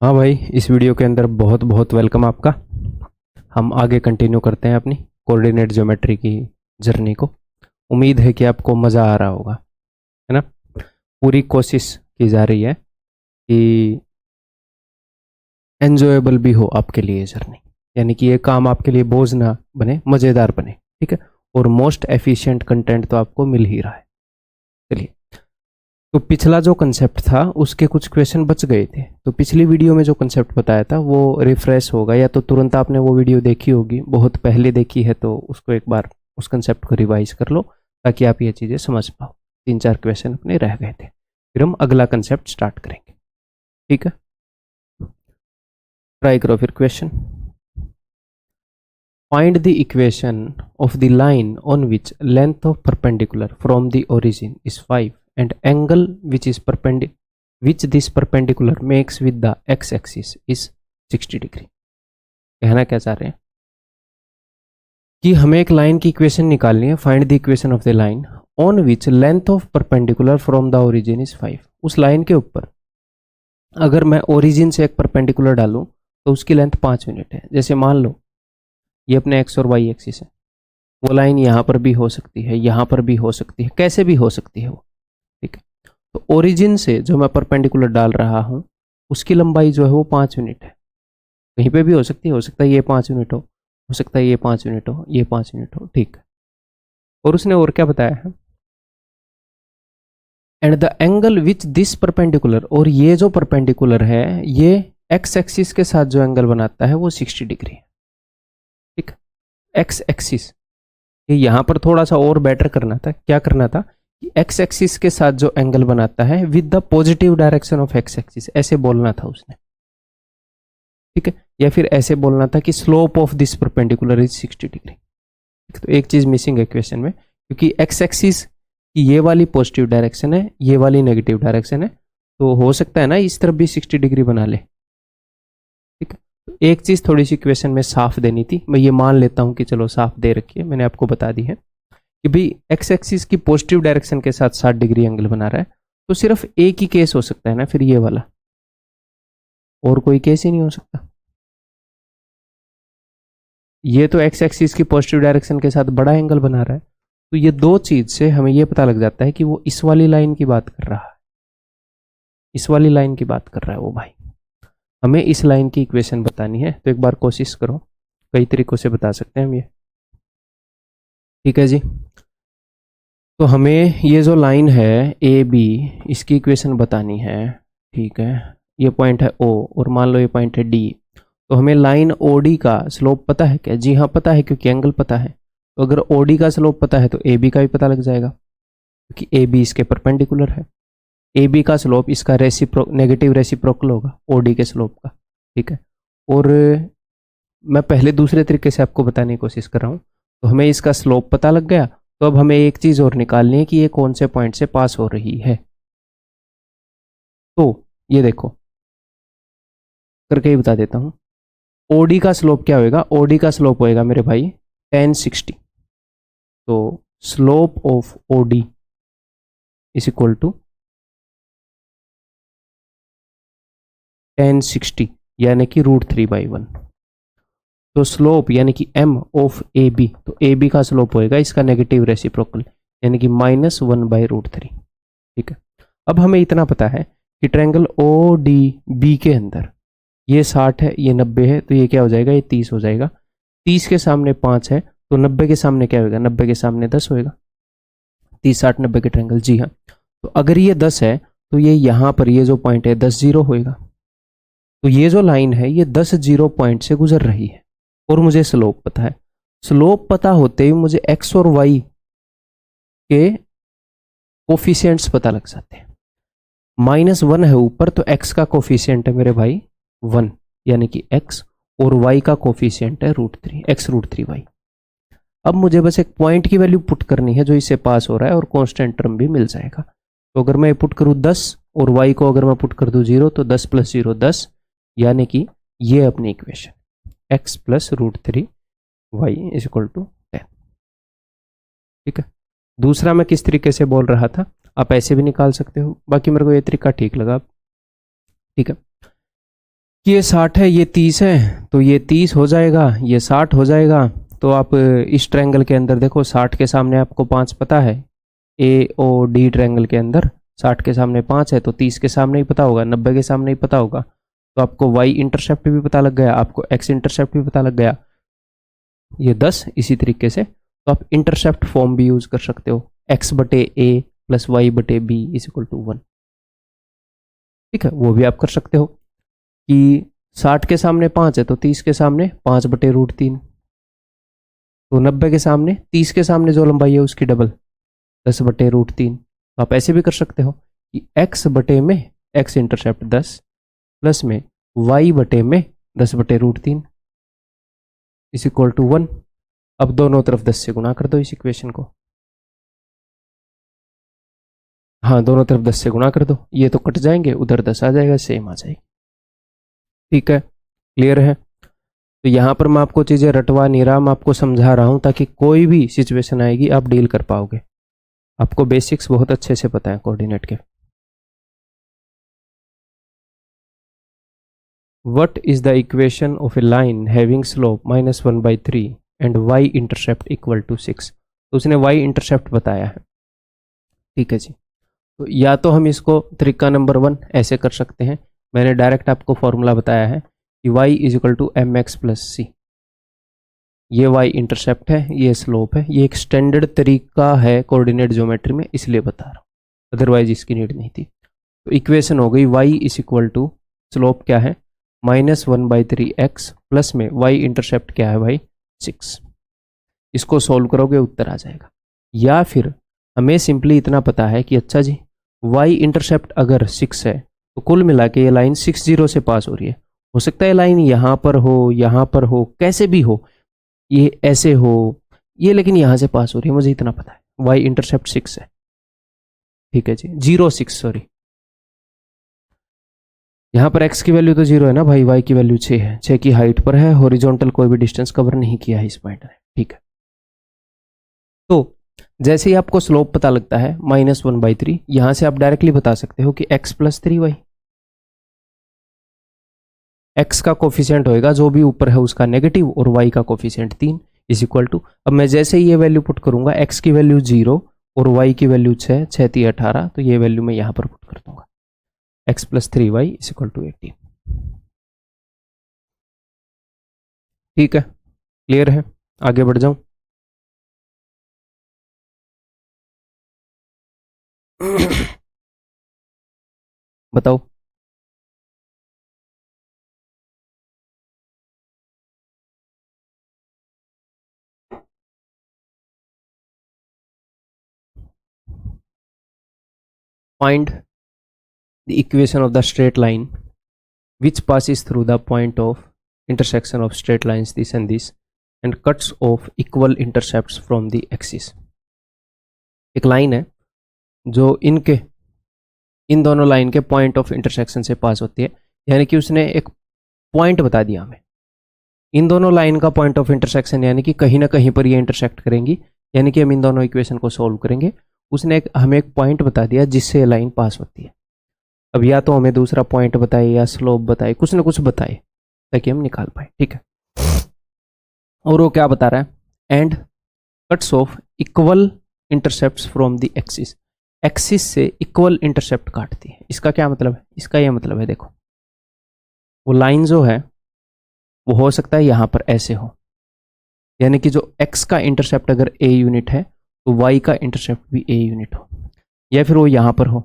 हाँ भाई, इस वीडियो के अंदर बहुत बहुत वेलकम आपका। हम आगे कंटिन्यू करते हैं अपनी कोऑर्डिनेट ज्योमेट्री की जर्नी को। उम्मीद है कि आपको मज़ा आ रहा होगा, है ना। पूरी कोशिश की जा रही है कि एन्जॉयबल भी हो आपके लिए ये जर्नी, यानी कि ये काम आपके लिए बोझ ना बने, मज़ेदार बने। ठीक है। और मोस्ट एफिशिएंट कंटेंट तो आपको मिल ही रहा है। चलिए, तो पिछला जो कंसेप्ट था उसके कुछ क्वेश्चन बच गए थे। तो पिछली वीडियो में जो कंसेप्ट बताया था वो रिफ्रेश होगा, या तो तुरंत आपने वो वीडियो देखी होगी, बहुत पहले देखी है तो उसको एक बार उस कंसेप्ट को रिवाइज कर लो ताकि आप ये चीज़ें समझ पाओ। 3-4 क्वेश्चन अपने रह गए थे, फिर हम अगला कंसेप्ट स्टार्ट करेंगे। ठीक है, ट्राई करो फिर question. Find the equation of the line on which length of perpendicular from the origin is 5 and angle which this perpendicular makes with the x axis is 60 degree. कहना क्या चाह रहे हैं कि हमें एक लाइन की इक्वेशन निकालनी है। Find the equation of the line on which length of perpendicular from the origin is 5। उस लाइन के ऊपर अगर मैं ओरिजिन से एक परपेंडिकुलर डालूं तो उसकी लेंथ 5 यूनिट है। जैसे मान लो ये अपने एक्स और वाई एक्सिस है, वो लाइन यहाँ पर भी हो सकती है, यहाँ पर भी हो सकती है, कैसे भी हो सकती है वो। ठीक है, तो ओरिजिन से जो मैं परपेंडिकुलर डाल रहा हूँ उसकी लंबाई जो है वो 5 यूनिट है। कहीं पे भी हो सकती है, हो सकता है ये 5 यूनिट हो सकता है ये 5 यूनिट हो, ये 5 यूनिट हो। ठीक है, और उसने और क्या बताया है, and the angle which this perpendicular, और ये जो परपेंडिकुलर है ये एक्स एक्सिस के साथ जो एंगल बनाता है वो 60 डिग्री है। ठीक, एक्स एक्सिस, ये यहाँ पर थोड़ा सा और बेटर करना था। क्या करना था कि एक्स एक्सिस के साथ जो एंगल बनाता है with the positive direction of x axis, ऐसे बोलना था उसने। ठीक है, या फिर ऐसे बोलना था कि slope of this perpendicular is 60 degree. तो एक चीज मिसिंग है क्वेश्चन में, क्योंकि एक्स एक्सिस की ये वाली पॉजिटिव डायरेक्शन है, ये वाली नेगेटिव डायरेक्शन है, तो हो सकता है ना इस तरफ भी 60 डिग्री बना ले। ठीक है, तो एक चीज थोड़ी सी क्वेश्चन में साफ देनी थी। मैं ये मान लेता हूं कि चलो साफ दे रखी है, मैंने आपको बता दी है कि भाई एक्स एक्सिस की पॉजिटिव डायरेक्शन के साथ 60 डिग्री एंगल बना रहा है, तो सिर्फ एक ही केस हो सकता है ना फिर ये वाला, और कोई केस ही नहीं हो सकता। ये तो एक्स एक्सिस की पॉजिटिव डायरेक्शन के साथ बड़ा एंगल बना रहा है, तो ये दो चीज से हमें ये पता लग जाता है कि वो इस वाली लाइन की बात कर रहा है, इस वाली लाइन की बात कर रहा है वो भाई। हमें इस लाइन की इक्वेशन बतानी है, तो एक बार कोशिश करो, कई तरीकों से बता सकते हैं हम ये। ठीक है जी, तो हमें ये जो लाइन है ए बी, इसकी इक्वेशन बतानी है। ठीक है, ये पॉइंट है ओ और मान लो ये पॉइंट है डी। तो हमें लाइन ओ डी का स्लोप पता है क्या? जी हाँ पता है, क्योंकि एंगल पता है। तो अगर ओ डी का स्लोप पता है तो ए बी का भी पता लग जाएगा, क्योंकि ए बी इसके परपेंडिकुलर है। ए बी का स्लोप इसका नेगेटिव रेसिप्रोकल होगा ओ डी के स्लोप का। ठीक है, और मैं पहले दूसरे तरीके से आपको बताने की कोशिश कर रहा हूँ। तो हमें इसका स्लोप पता लग गया, तो अब हमें एक चीज और निकालनी है कि ये कौन से पॉइंट से पास हो रही है। तो ये देखो, करके ही बता देता हूँ। ओडी का स्लोप क्या होएगा? ओडी का स्लोप होएगा मेरे भाई tan 60। तो slope of OD is equal to tan 60, यानी कि √3/1। तो स्लोप यानी कि m ऑफ ए बी, तो ए बी का स्लोप होएगा इसका नेगेटिव रेसिप्रोकल, यानी कि -1/√3। ठीक है, अब हमें इतना पता है कि ट्रायंगल ओ डी बी के अंदर ये 60 है, ये 90 है, तो ये क्या हो जाएगा? ये 30 हो जाएगा। 30 के सामने 5 है, तो 90 के सामने क्या होगा? 90 के सामने 10 होएगा। 30 60 90 के ट्रायंगल, जी हाँ। तो अगर ये 10 है तो ये यहाँ पर ये जो पॉइंट है 10 0 होएगा। तो ये जो लाइन है ये 10 0 पॉइंट से गुजर रही है, और मुझे स्लोप पता है। स्लोप पता होते ही मुझे एक्स और वाई के कोफिशियंट्स पता लग जाते हैं। -1 है ऊपर, तो x का कोफिशियंट है मेरे भाई 1, यानी कि x, और y का कोफिशियंट है √3, x √3y। अब मुझे बस एक पॉइंट की वैल्यू पुट करनी है जो इससे पास हो रहा है, और कांस्टेंट टर्म भी मिल जाएगा। तो अगर मैं पुट करूँ 10 और y को अगर मैं पुट कर दूँ 0, तो 10 + 0 10, यानी कि ये अपनी equation x + √3y is equal to 10। ठीक है, दूसरा मैं किस तरीके से बोल रहा था, आप ऐसे भी निकाल सकते हो, बाकी मेरे को ये तरीका ठीक लगा। ठीक है, कि ये 60 है, ये 30 है, तो ये 30 हो जाएगा, ये 60 हो जाएगा। तो आप इस ट्रायंगल के अंदर देखो, 60 के सामने आपको 5 पता है, ए ओ डी ट्रायंगल के अंदर 60 के सामने 5 है, तो 30 के सामने ही पता होगा, 90 के सामने ही पता होगा। तो आपको वाई इंटरसेप्ट भी पता लग गया, आपको एक्स इंटरसेप्ट भी पता लग गया, ये 10। इसी तरीके से तो आप इंटरसेप्ट फॉर्म भी यूज कर सकते हो, एक्स बटे ए प्लस वाई बटे बी इज इक्वल टू 1। ठीक है, वो भी आप कर सकते हो कि 60 के सामने 5 है, तो 30 के सामने 5 बटे रूट 3, तो 90 के सामने 30 के सामने जो लंबाई है उसकी डबल 10 बटे रूट 3। तो आप ऐसे भी कर सकते हो कि x बटे में x इंटरसेप्ट 10 प्लस में y बटे में 10 बटे रूट 3 इज इक्वल टू 1। अब दोनों तरफ 10 से गुणा कर दो इस इक्वेशन को। हाँ, दोनों तरफ 10 से गुणा कर दो, ये तो कट जाएंगे, उधर 10 आ जाएगा, सेम आ जाएगी। ठीक है, क्लियर है। तो यहाँ पर मैं आपको चीज़ें रटवा नहीं रहा, मैं आपको समझा रहा हूँ ताकि कोई भी सिचुएशन आएगी आप डील कर पाओगे। आपको बेसिक्स बहुत अच्छे से पता है कोऑर्डिनेट के। What is the equation of a line having slope -1/3 and y intercept equal to 6? तो उसने y इंटरसेप्ट बताया है। ठीक है जी, तो या तो हम इसको तरीका नंबर 1 ऐसे कर सकते हैं, मैंने डायरेक्ट आपको फॉर्मूला बताया है कि y is equal to M X plus C. ये y इंटरसेप्ट है, ये स्लोप है, ये एक स्टैंडर्ड तरीका है कोऑर्डिनेट ज्योमेट्री में, इसलिए बता रहा हूँ, अदरवाइज इसकी नीड नहीं थी। तो इक्वेशन हो गई y is equal to, slope क्या है -1/3x प्लस में y इंटरसेप्ट क्या है भाई 6। इसको सोल्व करोगे उत्तर आ जाएगा। या फिर हमें सिंपली इतना पता है कि अच्छा जी y इंटरसेप्ट अगर 6 है तो कुल मिला के ये लाइन 60 से पास हो रही है। हो सकता है लाइन यहाँ पर हो, यहाँ पर हो, कैसे भी हो, ये ऐसे हो, ये लेकिन यहाँ से पास हो रही है, मुझे इतना पता है y इंटरसेप्ट 6 है। ठीक है जी, 0 6 सॉरी, यहाँ पर x की वैल्यू तो 0 है ना भाई, y की वैल्यू 6 है, 6 की हाइट पर है, हॉरिजॉन्टल कोई भी डिस्टेंस कवर नहीं किया है इस पॉइंट ने। ठीक है, तो जैसे ही आपको स्लोप पता लगता है -1/3, यहां से आप डायरेक्टली बता सकते हो कि x प्लस 3y, x का कोफिशिएंट होएगा जो भी ऊपर है उसका नेगेटिव और y का कोफिशिएंट 3 इज इक्वल टू, अब मैं जैसे ही ये वैल्यू पुट करूंगा, x की वैल्यू 0 और y की वैल्यू 6, 6 3 18, तो ये वैल्यू मैं यहां पर पुट कर दूंगा, x plus 3y is equal to 18। ठीक है, क्लियर है, आगे बढ़ जाऊं। बताओ। Find the equation of the straight line which passes through the point of intersection of straight lines this and this and cuts off equal intercepts from the axis। एक line है जो इन दोनों लाइन के पॉइंट ऑफ इंटरसेक्शन से पास होती है, यानी कि उसने एक पॉइंट बता दिया हमें, इन दोनों लाइन का पॉइंट ऑफ इंटरसेक्शन, यानी कि कहीं ना कहीं पर ये इंटरसेक्ट करेंगी, यानी कि हम इन दोनों इक्वेशन को सॉल्व करेंगे। उसने हमें एक पॉइंट बता दिया जिससे ये लाइन पास होती है। अब या तो हमें दूसरा पॉइंट बताए या स्लोप बताए, कुछ ना कुछ बताए ताकि हम निकाल पाए। ठीक है, और वो क्या बता रहा है, and cuts of equal intercepts from the axis, axis से इक्वल इंटरसेप्ट काटती है। इसका क्या मतलब है, इसका यह मतलब है, देखो वो लाइन जो है वो हो सकता है यहाँ पर ऐसे हो, यानी कि जो x का इंटरसेप्ट अगर a यूनिट है तो y का इंटरसेप्ट भी a यूनिट हो, या फिर वो यहाँ पर हो,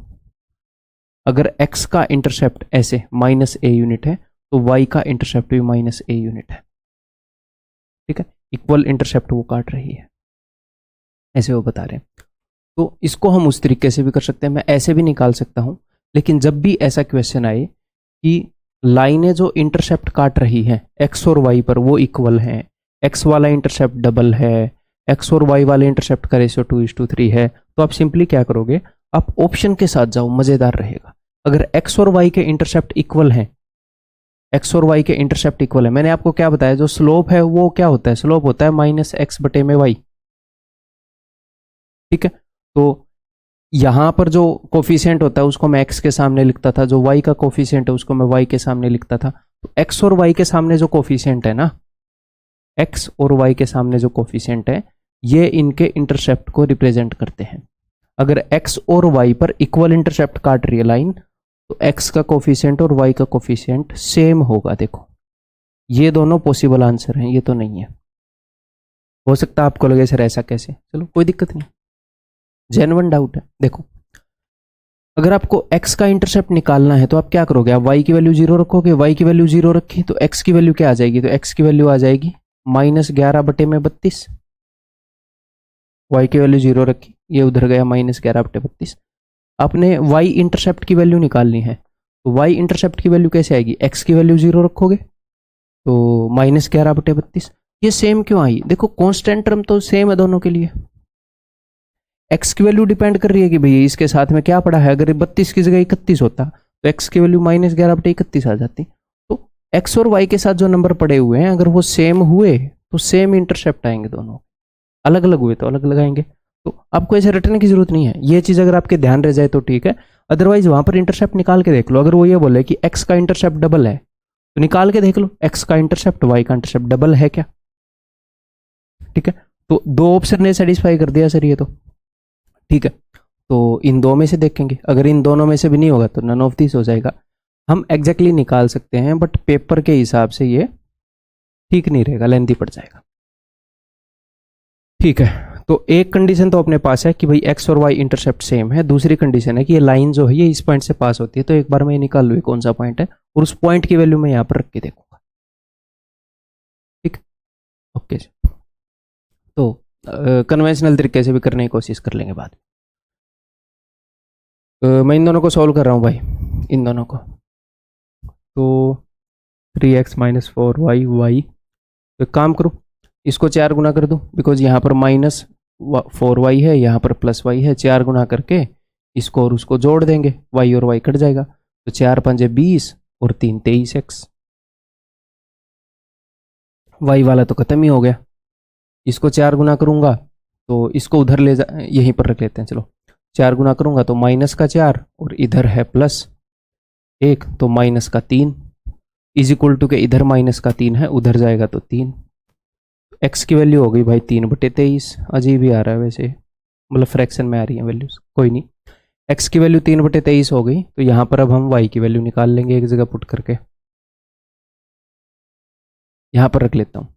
अगर x का इंटरसेप्ट ऐसे -a यूनिट है तो y का इंटरसेप्ट भी -a यूनिट है। ठीक है, इक्वल इंटरसेप्ट वो काट रही है, ऐसे वो बता रहे हैं। तो इसको हम उस तरीके से भी कर सकते हैं, मैं ऐसे भी निकाल सकता हूं, लेकिन जब भी ऐसा क्वेश्चन आए कि लाइनें जो इंटरसेप्ट काट रही हैं x और y पर वो इक्वल हैं, x वाला इंटरसेप्ट डबल है, x और y वाले इंटरसेप्ट का रेशियो 2:3 है, तो आप सिंपली क्या करोगे, आप ऑप्शन के साथ जाओ, मजेदार रहेगा। अगर x और y के इंटरसेप्ट इक्वल हैं, x और y के इंटरसेप्ट इक्वल है, मैंने आपको क्या बताया, जो स्लोप है वो क्या होता है, स्लोप होता है -x बटे में y। ठीक है, तो यहां पर जो कोफिशिएंट होता है उसको मैं x के सामने लिखता था, जो y का कोफिशिएंट है उसको मैं y के सामने लिखता था, तो एक्स और वाई के सामने जो कोफिशिएंट है ना, एक्स और वाई के सामने जो कोफिशिएंट है, ये इनके इंटरसेप्ट को रिप्रेजेंट करते हैं। अगर एक्स और वाई पर इक्वल इंटरसेप्ट काट रही है लाइन, तो एक्स का कोफिशिएंट और वाई का कोफिशिएंट सेम होगा। देखो ये दोनों पॉसिबल आंसर हैं, ये तो नहीं है। हो सकता है आपको लगे सर ऐसा कैसे, चलो कोई दिक्कत नहीं, जेन्युइन डाउट है। देखो अगर आपको x का इंटरसेप्ट निकालना है तो आप क्या करोगे, आप y की वैल्यू 0 रखोगे, y की वैल्यू 0 रखी तो x की वैल्यू क्या आ जाएगी, तो x की वैल्यू आ जाएगी -11/32। y की वैल्यू 0 रखी, ये उधर गया -11/32। आपने y इंटरसेप्ट की वैल्यू निकालनी है, तो y इंटरसेप्ट की वैल्यू कैसे आएगी, x की वैल्यू 0 रखोगे तो -11/32। ये सेम क्यों आई, देखो कांस्टेंट टर्म तो सेम है दोनों के लिए। x की वैल्यू डिपेंड कर रही है कि भैया इसके साथ में क्या पड़ा है, अगर 32 की जगह 31 होता तो x की वैल्यू -11/31 आ जाती। तो x और y के साथ जो नंबर पड़े हुए हैं अगर वो सेम हुए तो सेम इंटरसेप्ट आएंगे, दोनों अलग अलग हुए तो अलग अलग आएंगे। तो आपको ऐसे रटने की जरूरत नहीं है, ये चीज अगर आपके ध्यान रह जाए तो ठीक है, अदरवाइज वहां पर इंटरसेप्ट निकाल के देख लो। अगर वो ये बोले कि x का इंटरसेप्ट डबल है तो निकाल के देख लो x का इंटरसेप्ट y का इंटरसेप्ट डबल है क्या, ठीक है। तो दो ऑप्शन ने सेटिस्फाई कर दिया सर ये तो, ठीक है। तो इन दो में से देखेंगे, अगर इन दोनों में से भी नहीं होगा तो नन ऑफ दिस हो जाएगा। हम एग्जैक्टली निकाल सकते हैं बट पेपर के हिसाब से ये ठीक नहीं रहेगा, लेंथी पड़ जाएगा, ठीक है। तो एक कंडीशन तो अपने पास है कि भाई एक्स और वाई इंटरसेप्ट सेम है, दूसरी कंडीशन है कि ये लाइन जो है ये इस पॉइंट से पास होती है। तो एक बार मैं निकाल लूँ कौन सा पॉइंट है और उस पॉइंट की वैल्यू मैं यहाँ पर रख के देखूंगा, ठीक, ओके जी। तो कन्वेंशनल तरीके से भी करने की कोशिश कर लेंगे बाद में। मैं इन दोनों को सॉल्व कर रहा हूँ भाई, इन दोनों को। तो 3x - 4y y, तो एक काम करूँ इसको 4 गुना कर दूँ, बिकॉज यहाँ पर -4y है, यहाँ पर +y है। 4 गुना करके इसको और उसको जोड़ देंगे, y और y कट जाएगा। तो 4 × 5 = 20 और 3 = 23x। y वाला तो खत्म ही हो गया। इसको 4 गुना करूंगा तो इसको उधर ले जा, यहीं पर रख लेते हैं, चलो 4 गुना करूंगा तो -4 और इधर है +1 तो -3 = के इधर -3 है, उधर जाएगा तो 3। x की वैल्यू हो गई भाई 3/23। अजीब ही आ रहा है वैसे, मतलब फ्रैक्शन में आ रही है वैल्यूज, कोई नहीं। x की वैल्यू 3/23 हो गई, तो यहाँ पर अब हम y की वैल्यू निकाल लेंगे एक जगह पुट करके, यहाँ पर रख लेता हूँ।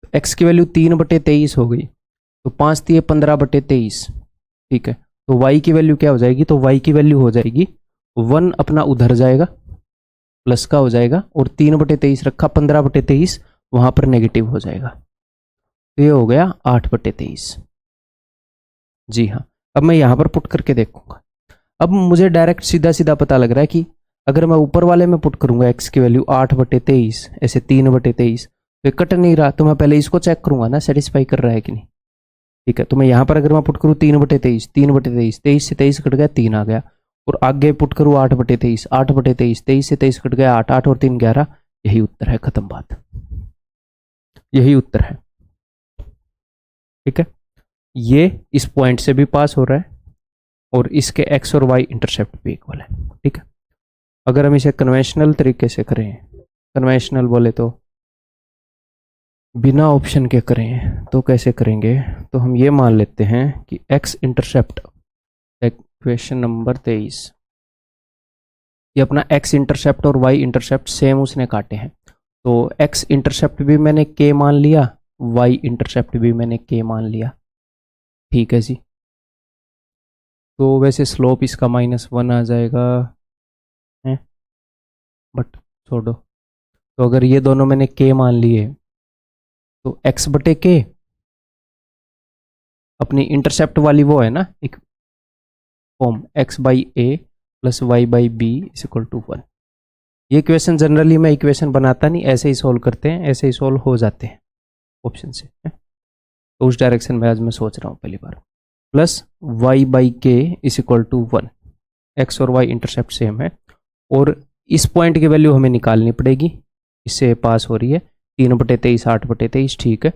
तो x की वैल्यू 3/23 हो गई, तो 5 × 3 = 15/23, ठीक है। तो y की वैल्यू क्या हो जाएगी, तो y की वैल्यू हो जाएगी 1 अपना उधर जाएगा प्लस का हो जाएगा, और 3/23 रखा, 15/23 वहां पर नेगेटिव हो जाएगा, तो ये हो गया 8/23। जी हाँ, अब मैं यहां पर पुट करके देखूंगा। अब मुझे डायरेक्ट सीधा सीधा पता लग रहा है कि अगर मैं ऊपर वाले में पुट करूंगा x की वैल्यू 8/23, ऐसे 3/23, तो कट नहीं रहा, तो मैं पहले इसको चेक करूंगा ना सेटिस्फाई कर रहा है कि नहीं, ठीक है। तो मैं यहाँ पर अगर मैं पुट करूँ 3/23, 3/23, 23 से 23 कट गया 3 आ गया, और आगे पुट करूँ 8/23, 8/23, 23 से 23 कट गया 8, 8 और 3 11, यही उत्तर है, खत्म बात, यही उत्तर है, ठीक है। ये इस पॉइंट से भी पास हो रहा है और इसके x और y इंटरसेप्ट भी इक्वल है, ठीक है। अगर हम इसे कन्वेंशनल तरीके से करें, कन्वेंशनल बोले तो बिना ऑप्शन के करें, तो कैसे करेंगे, तो हम ये मान लेते हैं कि x इंटरसेप्ट, इक्वेशन नंबर 23, ये अपना x इंटरसेप्ट और y इंटरसेप्ट सेम उसने काटे हैं, तो x इंटरसेप्ट भी मैंने k मान लिया, y इंटरसेप्ट भी मैंने k मान लिया, ठीक है जी। तो वैसे स्लोप इसका -1 आ जाएगा है, बट छोड़ो। तो अगर ये दोनों मैंने k मान लिए तो x/k अपनी इंटरसेप्ट वाली वो है ना एक फॉर्म, x/a + y/b = 1। ये इक्वेशन जनरली मैं इक्वेशन बनाता नहीं, ऐसे ही सॉल्व करते हैं, ऐसे ही सॉल्व हो जाते हैं ऑप्शन से, तो उस डायरेक्शन में आज मैं सोच रहा हूँ पहली बार। प्लस y/k = 1, x और y इंटरसेप्ट सेम है, और इस पॉइंट की वैल्यू हमें निकालनी पड़ेगी, इससे पास हो रही है 3/23, 8/23, ठीक है,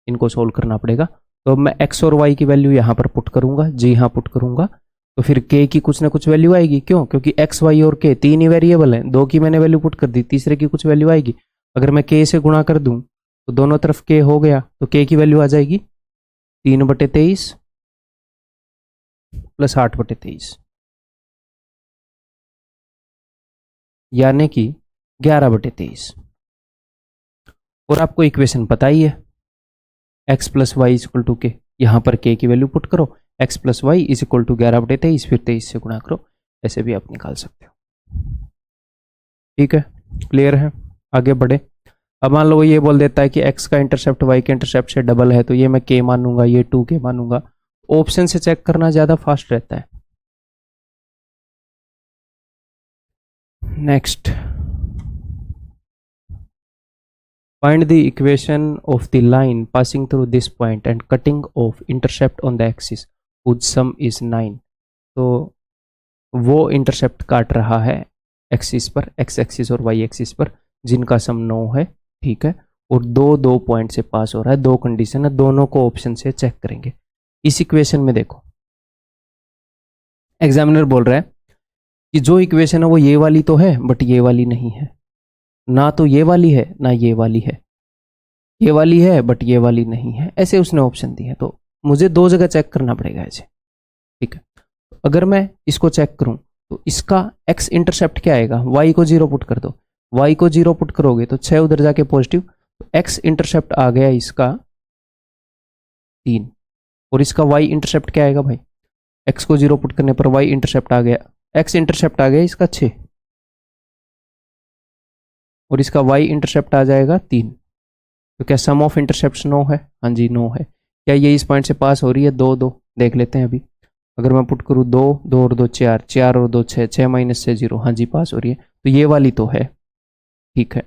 इनको सोल्व करना पड़ेगा। तो अब मैं x और y की वैल्यू यहाँ पर पुट करूंगा, जी हाँ पुट करूंगा, तो फिर k की कुछ ना कुछ वैल्यू आएगी। क्यों? क्योंकि x, y और k तीन ही वेरिएबल हैं, दो की मैंने वैल्यू पुट कर दी, तीसरे की कुछ वैल्यू आएगी। अगर मैं k से गुणा कर दूं तो दोनों तरफ k हो गया, तो k की वैल्यू आ जाएगी 3/23 प्लस 8/23, यानी कि 11/23। और आपको इक्वेशन पता ही है, x plus Y is equal to K, यहाँ पर k की वैल्यू पुट करो, x plus Y is equal to 11/23, फिर 23 से गुणा करो, ऐसे भी आप निकाल सकते हो। ठीक है, क्लियर है? आगे बढ़े। अब मान लो वो ये बोल देता है कि x का इंटरसेप्ट y के इंटरसेप्ट से डबल है, तो ये मैं k मानूंगा, ये 2k मानूंगा। ऑप्शन से चेक करना ज़्यादा फास्ट रहता है। Next, find the equation of the line passing through this point and cutting off intercept on the axis whose sum is 9। तो वो इंटरसेप्ट काट रहा है एक्सिस पर, एक्स एक्सिस और वाई एक्सिस पर, जिनका सम 9 है। ठीक है, और दो पॉइंट से पास हो रहा है, दो कंडीशन है, दोनों को ऑप्शन से चेक करेंगे। इस इक्वेशन में देखो, एग्जामिनर बोल रहा है कि जो इक्वेशन है वो ये वाली तो है, बट ये वाली नहीं है, ना तो ये वाली है ना ये वाली है, ये वाली है बट ये वाली नहीं है, ऐसे उसने ऑप्शन दिए। तो मुझे दो जगह चेक करना पड़ेगा ऐसे। ठीक है, अगर मैं इसको चेक करूं तो इसका x इंटरसेप्ट क्या आएगा, y को 0 पुट कर दो, y को 0 पुट करोगे तो 6 उधर जाके पॉजिटिव, तो x इंटरसेप्ट आ गया इसका 3, और इसका y इंटरसेप्ट क्या आएगा भाई, x को 0 पुट करने पर y इंटरसेप्ट आ गया, x इंटरसेप्ट आ गया इसका 6, और इसका y इंटरसेप्ट आ जाएगा 3। तो क्या सम ऑफ इंटरसेप्ट 9 है? हाँ जी 9 है। क्या ये इस पॉइंट से पास हो रही है? 2 2 देख लेते हैं अभी। अगर मैं पुट करूँ 2 2 और 2 4, 4 और 2 6, 6 माइनस से 0, हाँ जी पास हो रही है। तो ये वाली तो है। ठीक है,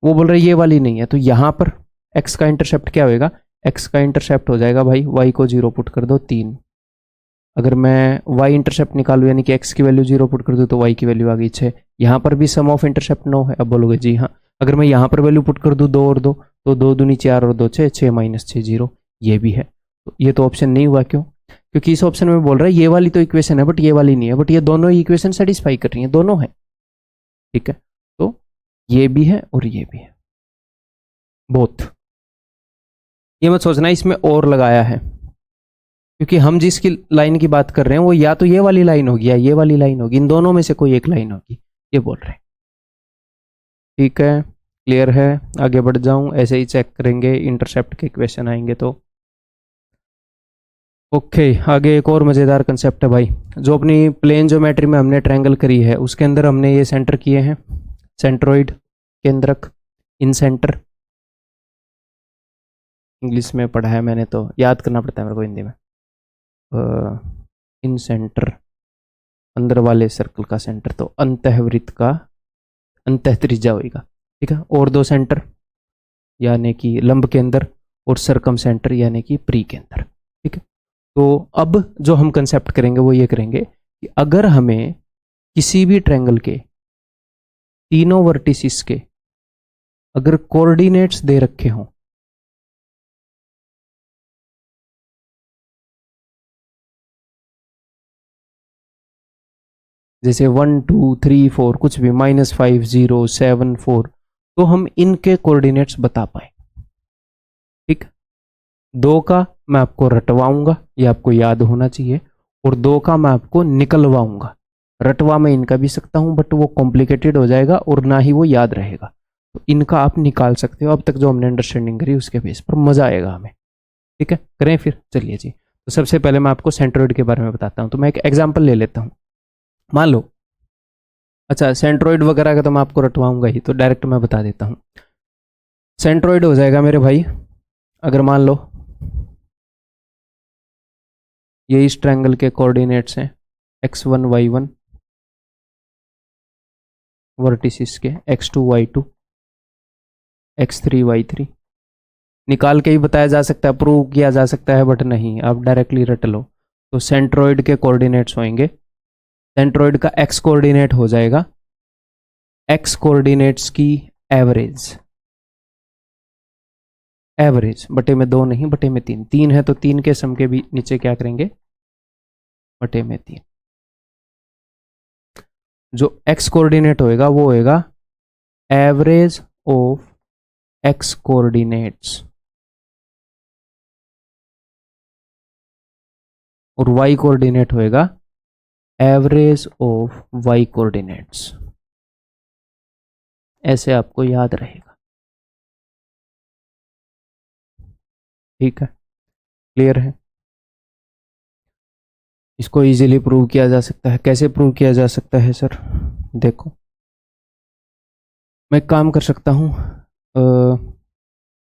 वो बोल रहे ये वाली नहीं है, तो यहाँ पर x का इंटरसेप्ट क्या होएगा, x का इंटरसेप्ट हो जाएगा भाई, y को 0 पुट कर दो 3। अगर मैं y इंटरसेप्ट निकालूँ यानी कि x की वैल्यू 0 पुट कर दूँ तो y की वैल्यू आ गई 6। यहाँ पर भी सम ऑफ इंटरसेप्ट 9 है। अब बोलोगे जी हाँ, अगर मैं यहाँ पर वैल्यू पुट कर दूँ 2 और 2, तो 2 दूनी 4 और 2 6, 6 माइनस 6 0, ये भी है। तो ये तो ऑप्शन नहीं हुआ। क्यों? क्योंकि इस ऑप्शन में बोल रहा है ये वाली तो इक्वेशन है बट ये वाली नहीं है, बट ये दोनों ही इक्वेशन सेटिस्फाई कर रही हैं, दोनों है। ठीक है, तो ये भी है और ये भी है, बोथ। ये मत सोचना इसमें और लगाया है, क्योंकि हम जिसकी लाइन की बात कर रहे हैं वो या तो ये वाली लाइन होगी या ये वाली लाइन होगी, इन दोनों में से कोई एक लाइन होगी, ये बोल रहे हैं। ठीक है, क्लियर है? आगे बढ़ जाऊं, ऐसे ही चेक करेंगे, इंटरसेप्ट के क्वेश्चन आएंगे तो। ओके, आगे एक और मज़ेदार कंसेप्ट है भाई, जो अपनी प्लेन ज्योमेट्री में हमने ट्रायंगल करी है उसके अंदर हमने ये सेंटर किए हैं, सेंट्रोइड, केंद्रक, इन सेंटर। इंग्लिश में पढ़ा है मैंने तो याद करना पड़ता है मेरे को हिंदी में। इन सेंटर, अंदर वाले सर्कल का सेंटर, तो अंतःवृत्त का अंतः त्रिज्या होगा। ठीक है, और दो सेंटर यानी कि लंब केंद्र, और सरकम सेंटर यानी कि प्री केंद्र। ठीक है, तो अब जो हम कंसेप्ट करेंगे वो ये करेंगे कि अगर हमें किसी भी ट्रायंगल के तीनों वर्टिसिस के अगर कोऑर्डिनेट्स दे रखे हों, जैसे 1 2 3 4 कुछ भी, -5 0 7 4, तो हम इनके कोऑर्डिनेट्स बता पाए। ठीक, दो का मैं आपको रटवाऊंगा, ये आपको याद होना चाहिए, और दो का मैं आपको निकलवाऊंगा। रटवा मैं इनका भी सकता हूं बट वो कॉम्प्लिकेटेड हो जाएगा और ना ही वो याद रहेगा, तो इनका आप निकाल सकते हो। अब तक जो हमने अंडरस्टैंडिंग करी उसके बेस पर मजा आएगा हमें। ठीक है, करें फिर, चलिए जी। तो सबसे पहले मैं आपको सेंट्रोइड के बारे में बताता हूं, तो मैं एक एग्जाम्पल ले लेता हूं। मान लो, अच्छा सेंट्रोइड वगैरह का तो मैं आपको रटवाऊंगा ही, तो डायरेक्ट मैं बता देता हूं। सेंट्रोइड हो जाएगा मेरे भाई, अगर मान लो ये इस ट्रायंगल के कोऑर्डिनेट्स हैं x1 y1, वर्टिसिस के x2 y2, x3 y3, निकाल के ही बताया जा सकता है, प्रूव किया जा सकता है, बट नहीं, आप डायरेक्टली रट लो। तो सेंट्रोइड के कोऑर्डिनेट्स होंगे, सेंट्रोइड का x कोऑर्डिनेट हो जाएगा x कोऑर्डिनेट्स की एवरेज, एवरेज बटे में 2 नहीं, बटे में 3, 3 है तो 3 के सम के भी नीचे क्या करेंगे, बटे में 3। जो x कोऑर्डिनेट होएगा वो होएगा एवरेज ऑफ x कोऑर्डिनेट्स, और y कोऑर्डिनेट होएगा एवरेज ऑफ y कोऑर्डिनेट्स। ऐसे आपको याद रहेगा। ठीक है, क्लियर है। इसको इजीली प्रूव किया जा सकता है। कैसे प्रूव किया जा सकता है सर? देखो, मैं एक काम कर सकता हूँ,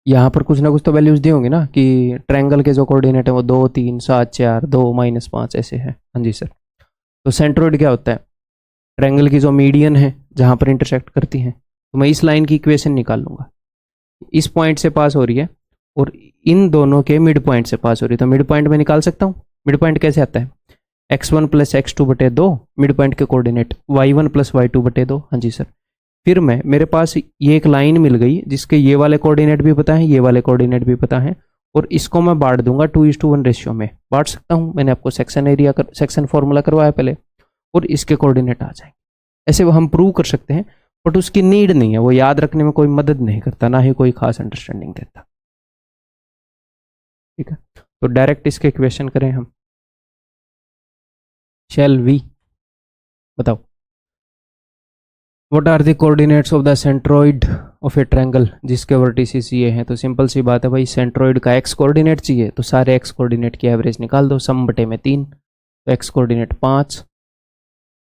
यहाँ पर कुछ ना कुछ तो वैल्यूज दी होंगी ना, कि ट्रायंगल के जो कोऑर्डिनेट है वो 2 3 7 4 2 -5 ऐसे है। हाँ जी सर। तो सेंट्रोइड क्या होता है? ट्रायंगल की जो मीडियन है जहाँ पर इंटरसेक्ट करती है, तो मैं इस लाइन की इक्वेशन निकाल लूंगा। इस पॉइंट से पास हो रही है और इन दोनों के मिड पॉइंट से पास हो रही है, तो मिड पॉइंट में निकाल सकता हूँ। मिड पॉइंट कैसे आता है? x1 + x2 बटे 2, मिड पॉइंट के कोऑर्डिनेट y1 + y2 बटे 2। हाँ जी सर। फिर मेरे पास ये एक लाइन मिल गई जिसके ये वाले कोऑर्डिनेट भी पता है, ये वाले कोऑर्डिनेट भी पता है, और इसको मैं बांट दूंगा 2:1 रेशियो में। बांट सकता हूँ, मैंने आपको सेक्शन फॉर्मूला करवाया पहले, और इसके कोऑर्डिनेट आ जाएंगे। ऐसे वो हम प्रूव कर सकते हैं, बट उसकी नीड नहीं है, वो याद रखने में कोई मदद नहीं करता, ना ही कोई खास अंडरस्टैंडिंग देता। ठीक है, तो डायरेक्ट इसके इक्वेशन करें हम। शैल वी, बताओ what are the coordinates of the centroid of a triangle जिसके वर्टिसेस ये हैं। तो सिंपल सी बात है भाई, सेंट्रोइड का x कोऑर्डिनेट चाहिए, तो सारे x कोऑर्डिनेट की एवरेज निकाल दो, सम बटे में 3। तो x कोऑर्डिनेट 5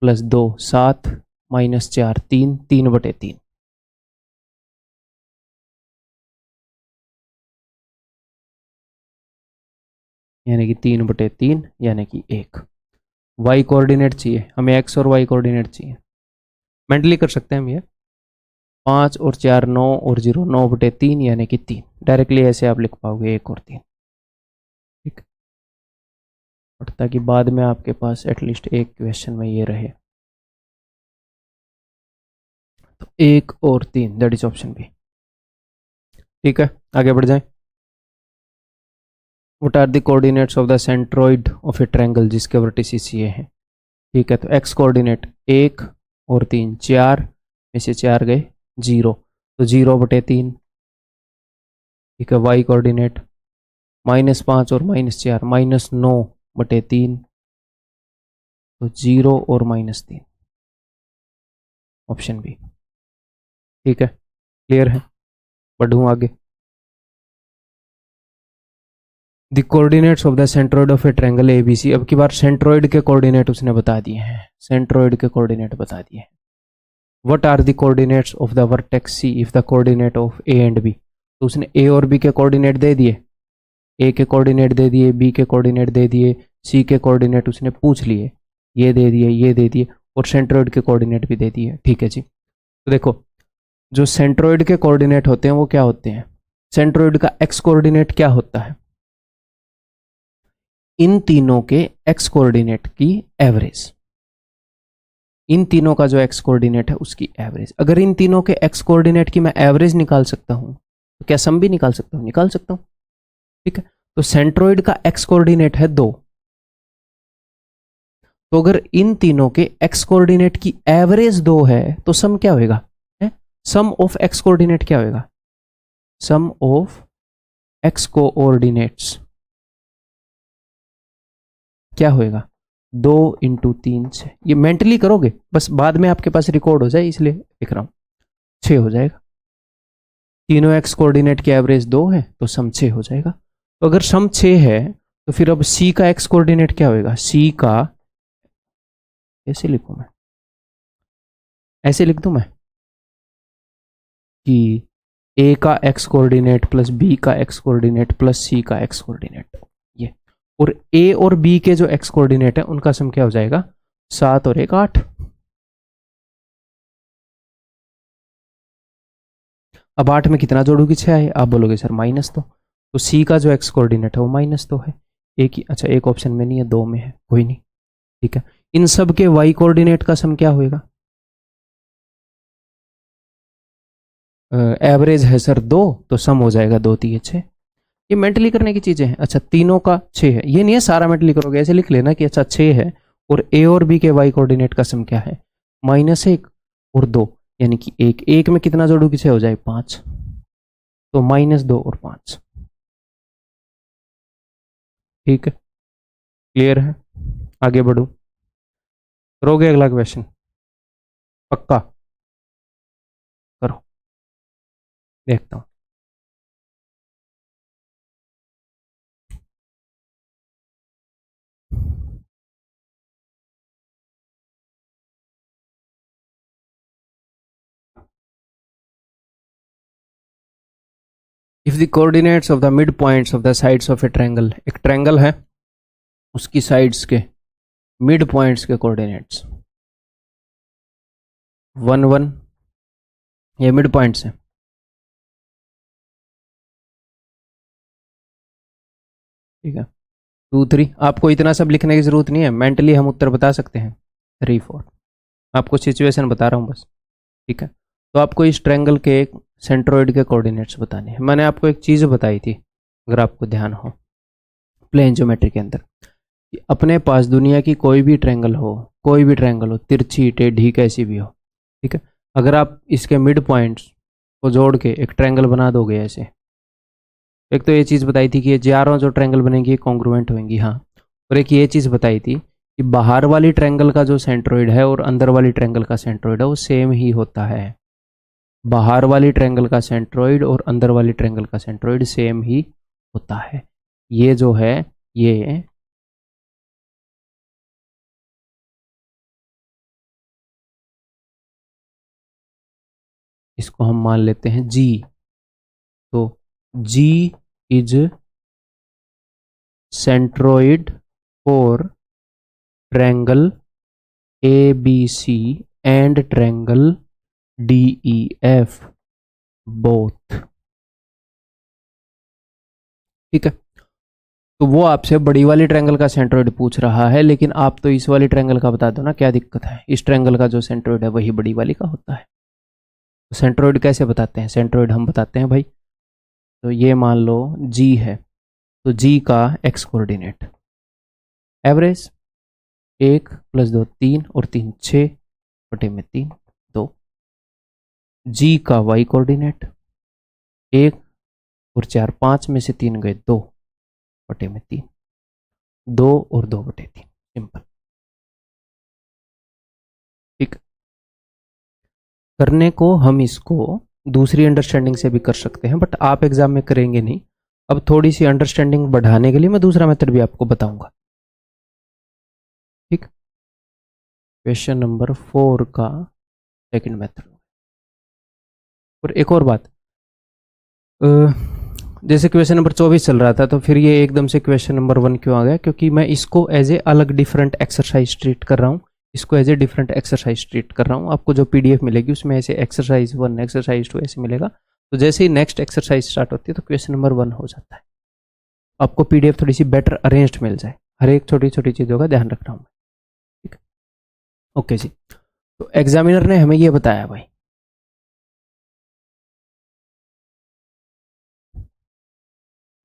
+ 2 7 -4 3, 3 बटे 3। यानी कि 3 बटे 3 यानी कि 1। y कोऑर्डिनेट चाहिए हमें, x और y कोऑर्डिनेट चाहिए। मेंटली कर सकते हैं हम ये, 5 और 4 9 और 0 9 बटे 3 यानी कि 3। डायरेक्टली ऐसे आप लिख पाओगे 1 और 3। ठीक, और ताकि बाद में आपके पास एटलीस्ट एक क्वेश्चन में ये रहे। तो 1 और 3, दैट इज ऑप्शन बी। ठीक है, आगे बढ़ जाए। What are the coordinates of the centroid of a triangle जिसके वर्टिसेस ये हैं। ठीक है, तो x कोऑर्डिनेट 1 और 3, 4 में से 4 गए 0, तो 0 बटे 3। ठीक है, y कोऑर्डिनेट -5 और -4 -9 बटे 3, तो 0 और -3, ऑप्शन बी। ठीक है, क्लियर है। बढ़ूँ आगे। The coordinates of the centroid of a triangle ABC। अब की बार सेंट्रोइड के कोऑर्डिनेट उसने बता दिए हैं, सेंट्रोइड के कोऑर्डिनेट बता दिए हैं। What are the coordinates of the vertex C if the coordinate of A and B। तो उसने A और B के कोऑर्डिनेट दे दिए, A के कोऑर्डिनेट दे दिए, B के कोऑर्डिनेट दे दिए, C के कोऑर्डिनेट उसने पूछ लिए, ये दे दिए, ये दे दिए, और सेंट्रोइड के कोऑर्डिनेट भी दे दिए। ठीक है जी। तो देखो, जो सेंट्रोइड के कोऑर्डिनेट होते हैं वो क्या होते हैं? सेंट्रोइड का x कोऑर्डिनेट क्या होता है? इन तीनों के x कोऑर्डिनेट की एवरेज, इन तीनों का जो x कोऑर्डिनेट है उसकी एवरेज। अगर इन तीनों के x कोऑर्डिनेट की मैं एवरेज निकाल सकता हूं, तो क्या सम भी निकाल सकता हूं? निकाल सकता हूं। ठीक है, तो सेंट्रोइड का x कोऑर्डिनेट है 2, तो अगर इन तीनों के x कोऑर्डिनेट की एवरेज 2 है तो सम क्या होएगा? सम ऑफ x कोऑर्डिनेट क्या होएगा? सम ऑफ x कोऑर्डिनेट्स क्या होएगा? 2 × 3 6। ये मेंटली करोगे, बस बाद में आपके पास रिकॉर्ड हो जाए इसलिए लिख रहा हूं, 6 हो जाएगा। तीनों x कोऑर्डिनेट की एवरेज 2 है तो सम 6 हो जाएगा। तो अगर सम 6 है तो फिर अब C का x कोऑर्डिनेट क्या होएगा? C का, ऐसे लिखूं मैं, ऐसे लिख दूं मैं कि A का x कोऑर्डिनेट प्लस B का x कोऑर्डिनेट प्लस C का x कोऑर्डिनेट, ये, और A और B के जो x कोऑर्डिनेट है उनका सम क्या हो जाएगा? 7 और 1 8। अब 8 में कितना जोड़ोगे? 6 आए। आप बोलोगे सर माइनस तो C का जो x कोऑर्डिनेट है वो -2 है। एक ही, अच्छा एक ऑप्शन में नहीं है, 2 में है, कोई नहीं। ठीक है, इन सब के y कोऑर्डिनेट का सम क्या होएगा? एवरेज है सर 2, तो सम हो जाएगा 2 × 3 = 6। ये मेंटली करने की चीजें हैं। अच्छा, तीनों का 6 है, ये नहीं है सारा मेंटली करोगे, ऐसे लिख लेना कि अच्छा 6 है और ए और बी के वाई कोऑर्डिनेट का सम क्या है, -1 और 2, यानी कि 1 1 में कितना जोड़ू कि 6 हो जाए 5, तो -2 और 5। ठीक है, क्लियर है, आगे बढ़ू, करोगे अगला क्वेश्चन, पक्का करो, देखता हूं। If the coordinates of the mid points of the sides of a triangle, एक ट्रायंगल है उसकी साइड्स के मिड पॉइंट्स के कोऑर्डिनेट्स 1 1, ये मिड पॉइंट्स हैं, ठीक है, 2 3, आपको इतना सब लिखने की जरूरत नहीं है, मेंटली हम उत्तर बता सकते हैं, 3 4, आपको सिचुएशन बता रहा हूँ बस। ठीक है, तो आपको इस ट्रायंगल के एक सेंट्रोइड के कोऑर्डिनेट्स बताने हैं। मैंने आपको एक चीज़ बताई थी, अगर आपको ध्यान हो, प्लेन ज्योमेट्री के अंदर, कि अपने पास दुनिया की कोई भी ट्रायंगल हो, कोई भी ट्रायंगल हो, तिरछी टेढ़ी कैसी भी हो, ठीक है, अगर आप इसके मिड पॉइंट्स को जोड़ के एक ट्रायंगल बना दोगे ऐसे, एक तो ये चीज़ बताई थी कि ये चारों जो ट्रायंगल बनेंगी ये कॉन्ग्रुएंट होंगी, हाँ, और एक ये चीज़ बताई थी कि बाहर वाली ट्रायंगल का जो सेंट्रोइड है और अंदर वाली ट्रायंगल का सेंट्रोइड है वो सेम ही होता है। बाहर वाली ट्रायंगल का सेंट्रोइड और अंदर वाली ट्रायंगल का सेंट्रोइड सेम ही होता है। ये जो है ये इसको हम मान लेते हैं जी, तो G is centroid for triangle A B C and triangle D E F both. ठीक है, तो वो आपसे बड़ी वाली ट्रायंगल का सेंट्रोइड पूछ रहा है, लेकिन आप तो इस वाली ट्रायंगल का बता दो ना, क्या दिक्कत है, इस ट्रायंगल का जो सेंट्रोइड है वही बड़ी वाली का होता है। तो सेंट्रोइड कैसे बताते हैं, सेंट्रोइड हम बताते हैं भाई, तो ये मान लो जी है, तो जी का एक्स कोऑर्डिनेट एवरेज 1 + 2 3 और 3 6 बटे में 3 2, जी का वाई कोऑर्डिनेट 1 और 4 5 में से 3 गए 2 बटे में 3 2 और 2 बटे 3, सिंपल। ठीक, करने को हम इसको दूसरी अंडरस्टैंडिंग से भी कर सकते हैं, बट आप एग्जाम में करेंगे नहीं। अब थोड़ी सी अंडरस्टैंडिंग बढ़ाने के लिए मैं दूसरा मेथड भी आपको बताऊंगा। ठीक, क्वेश्चन नंबर 4 का सेकंड मेथड। और एक और बात, जैसे क्वेश्चन नंबर 24 चल रहा था, तो फिर ये एकदम से क्वेश्चन नंबर 1 क्यों आ गया, क्योंकि मैं इसको एज ए अलग डिफरेंट एक्सरसाइज ट्रीट कर रहा हूँ, इसको as a different exercise treat कर रहा हूँ। आपको जो पीडीएफ मिलेगी उसमें ऐसे एक्सरसाइज 1 एक्सरसाइज 2 ऐसे मिलेगा, तो जैसे ही नेक्स्ट एक्सरसाइज स्टार्ट होती है तो क्वेश्चन नंबर 1 हो जाता है। आपको पीडीएफ थोड़ी सी बेटर अरेंज्ड मिल जाए, हर एक छोटी छोटी चीज़ों का ध्यान रख रहा हूँ मैं। ठीक है, ओके जी, तो एग्जामिनर ने हमें ये बताया भाई,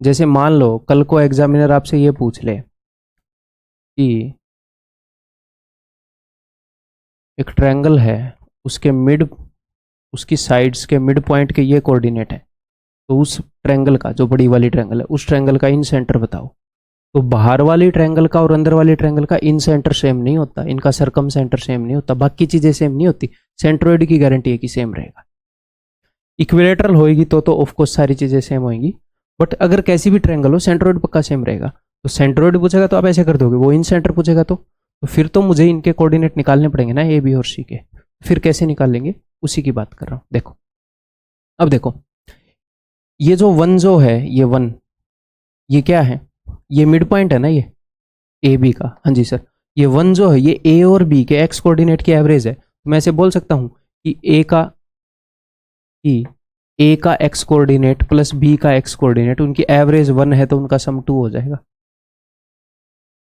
जैसे मान लो कल को एग्जामिनर आपसे ये पूछ ले कि एक ट्रायंगल है, उसके मिड, उसकी साइड्स के मिड पॉइंट के ये कोऑर्डिनेट है, तो उस ट्रायंगल का, जो बड़ी वाली ट्रायंगल है, उस ट्रायंगल का इन सेंटर बताओ। तो बाहर वाली ट्रायंगल का और अंदर वाली ट्रायंगल का इन सेंटर सेम नहीं होता, इनका सरकम सेंटर सेम नहीं होता, बाकी चीजें सेम नहीं होती। सेंट्रोइड की गारंटी है कि सेम रहेगा। इक्विलेटरल होएगी तो ऑफकोर्स सारी चीजें सेम होंगी, बट अगर कैसी भी ट्रायंगल हो सेंट्रोइड पक्का सेम रहेगा। तो सेंट्रोइड पूछेगा तो आप ऐसे कर दोगे, वो इन सेंटर पूछेगा तो फिर तो मुझे इनके कोऑर्डिनेट निकालने पड़ेंगे ना, ए बी और सी के। फिर कैसे निकाल लेंगे, उसी की बात कर रहा हूं। देखो, अब देखो, ये जो 1 जो है, ये 1, ये क्या है, ये मिड पॉइंट है ना, ये ए बी का, हाँ जी सर, ये 1 जो है ये ए और बी के एक्स कोऑर्डिनेट की एवरेज है। तो मैं ऐसे बोल सकता हूं कि ए का एक्स कोऑर्डिनेट प्लस बी का एक्स कोऑर्डिनेट, उनकी एवरेज 1 है तो उनका सम 2 हो जाएगा।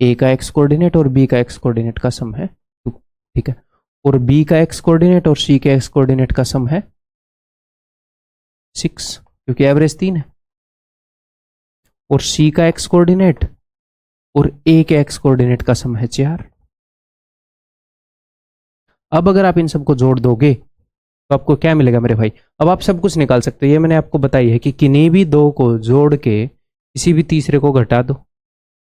ए का एक्स कोऑर्डिनेट और बी का एक्स कोऑर्डिनेट का सम है 2, ठीक है, और बी का एक्स कोऑर्डिनेट और सी के एक्स कोऑर्डिनेट का सम है 6, क्योंकि एवरेज 3 है। और सी का एक्स कोऑर्डिनेट और ए के एक्स कोऑर्डिनेट का सम है 4। अब अगर आप इन सबको जोड़ दोगे तो आपको क्या मिलेगा मेरे भाई? अब आप सब कुछ निकाल सकते हो। ये मैंने आपको बताई है कि किन्हीं भी दो को जोड़ के किसी भी तीसरे को घटा दो,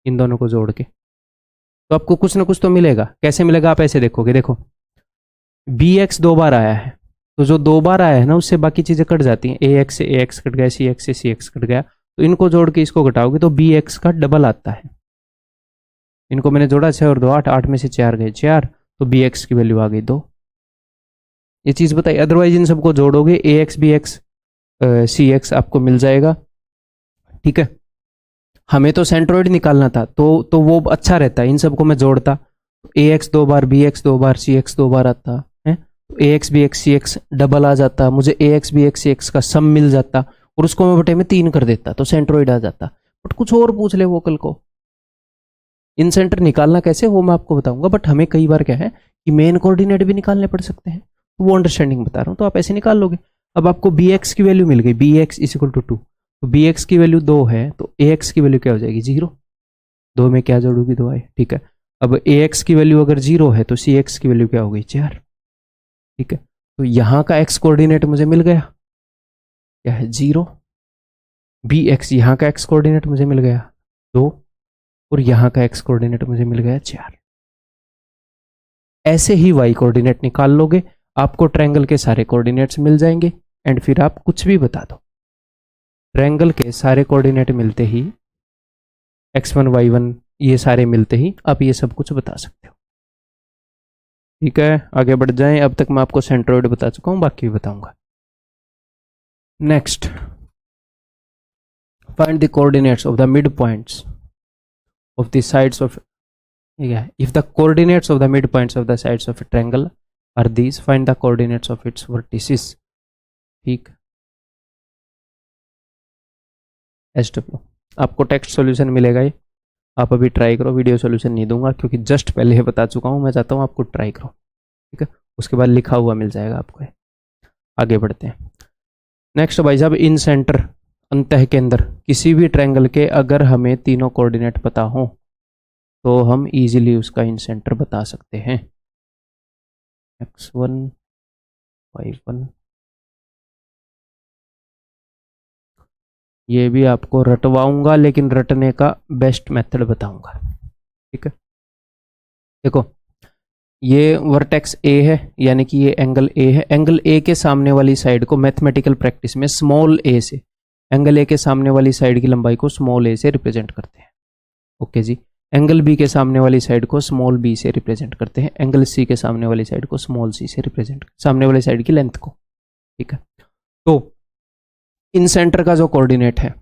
इन दोनों को जोड़ के, तो आपको कुछ ना कुछ तो मिलेगा। कैसे मिलेगा? आप ऐसे देखोगे, देखो बी एक्स 2 बार आया है, तो जो 2 बार आया है ना उससे बाकी चीजें कट जाती हैं। ए एक्स से ए एक्स कट गया, सी एक्स से सी एक्स कट गया, तो इनको जोड़ के इसको घटाओगे तो बी एक्स का डबल आता है। इनको मैंने जोड़ा 6 और 2 8, 8 में से 4 गए 4, तो बी एक्स की वैल्यू आ गई 2। ये चीज बताई। अदरवाइज इन सबको जोड़ोगे ए एक्स बी एक्स सी एक्स आपको मिल जाएगा। ठीक है, हमें तो सेंट्रोइड निकालना था, तो वो अच्छा रहता है। इन सबको मैं जोड़ता, ए एक्स 2 बार बी एक्स 2 बार सी एक्स 2 बार आता है, तो ए एक्स बी एक्स सी एक्स डबल आ जाता, मुझे ए एक्स बी एक्स सी एक्स का सम मिल जाता, और उसको मैं बटे में 3 कर देता तो सेंट्रोइड आ जाता। बट कुछ और पूछ ले वो कल को, इन सेंटर निकालना कैसे वो मैं आपको बताऊंगा। बट हमें कई बार क्या है कि मेन कोऑर्डिनेट भी निकालने पड़ सकते हैं, वो अंडरस्टैंडिंग बता रहा हूँ, तो आप ऐसे निकाल लोगे। अब आपको बी एक्स की वैल्यू मिल गई, B X is equal to 2, तो बी एक्स की वैल्यू 2 है, तो ए एक्स की वैल्यू क्या हो जाएगी? 0। 2 में क्या जोड़ोगी? 2 आए। ठीक है, अब ए एक्स की वैल्यू अगर 0 है तो सी एक्स की वैल्यू क्या हो गई? 4। ठीक है, तो यहां का एक्स कोऑर्डिनेट मुझे मिल गया, क्या है? 0। बी एक्स यहां का एक्स कोऑर्डिनेट मुझे मिल गया 2, और यहां का एक्स कोऑर्डिनेट मुझे मिल गया 4। ऐसे ही वाई कोऑर्डिनेट निकाल लोगे, आपको ट्रायंगल के सारे कोऑर्डिनेट्स मिल जाएंगे, एंड फिर आप कुछ भी बता दो। ट्रायंगल के सारे कोऑर्डिनेट मिलते ही, x1 y1 ये सारे मिलते ही आप ये सब कुछ बता सकते हो। ठीक है, आगे बढ़ जाएं। अब तक मैं आपको सेंट्रोइड बता चुका हूं, बाकी भी बताऊंगा। Next, find the coordinates of the mid points of the sides of, if the coordinates of the midpoints of the sides of a triangle are these, find the coordinates of its vertices। ठीक, SW आपको text solution मिलेगा, ये आप अभी try करो। Video solution नहीं दूंगा क्योंकि जस्ट पहले ही बता चुका हूं। मैं चाहता हूं आपको ट्राई करो, ठीक है, उसके बाद लिखा हुआ मिल जाएगा आपको। आगे बढ़ते हैं। नेक्स्ट भाई साहब, इन सेंटर अंतः के अंदर किसी भी ट्रायंगल के अगर हमें तीनों कोऑर्डिनेट पता हो तो हम इजीली उसका इन सेंटर बता सकते हैं। x1 y1, ये भी आपको रटवाऊंगा लेकिन रटने का बेस्ट मेथड बताऊंगा। ठीक है, देखो ये वर्टेक्स ए है, यानी कि ये एंगल ए है। एंगल ए के सामने वाली साइड को मैथमेटिकल प्रैक्टिस में स्मॉल ए से, एंगल ए के सामने वाली साइड की लंबाई को स्मॉल ए से रिप्रेजेंट करते हैं। ओके जी, एंगल बी के सामने वाली साइड को स्मॉल बी से रिप्रेजेंट करते हैं। एंगल सी के सामने वाली साइड को स्मॉल सी से रिप्रेजेंट, सामने वाली साइड की लेंथ को। ठीक है, तो इन सेंटर का जो कोऑर्डिनेट है,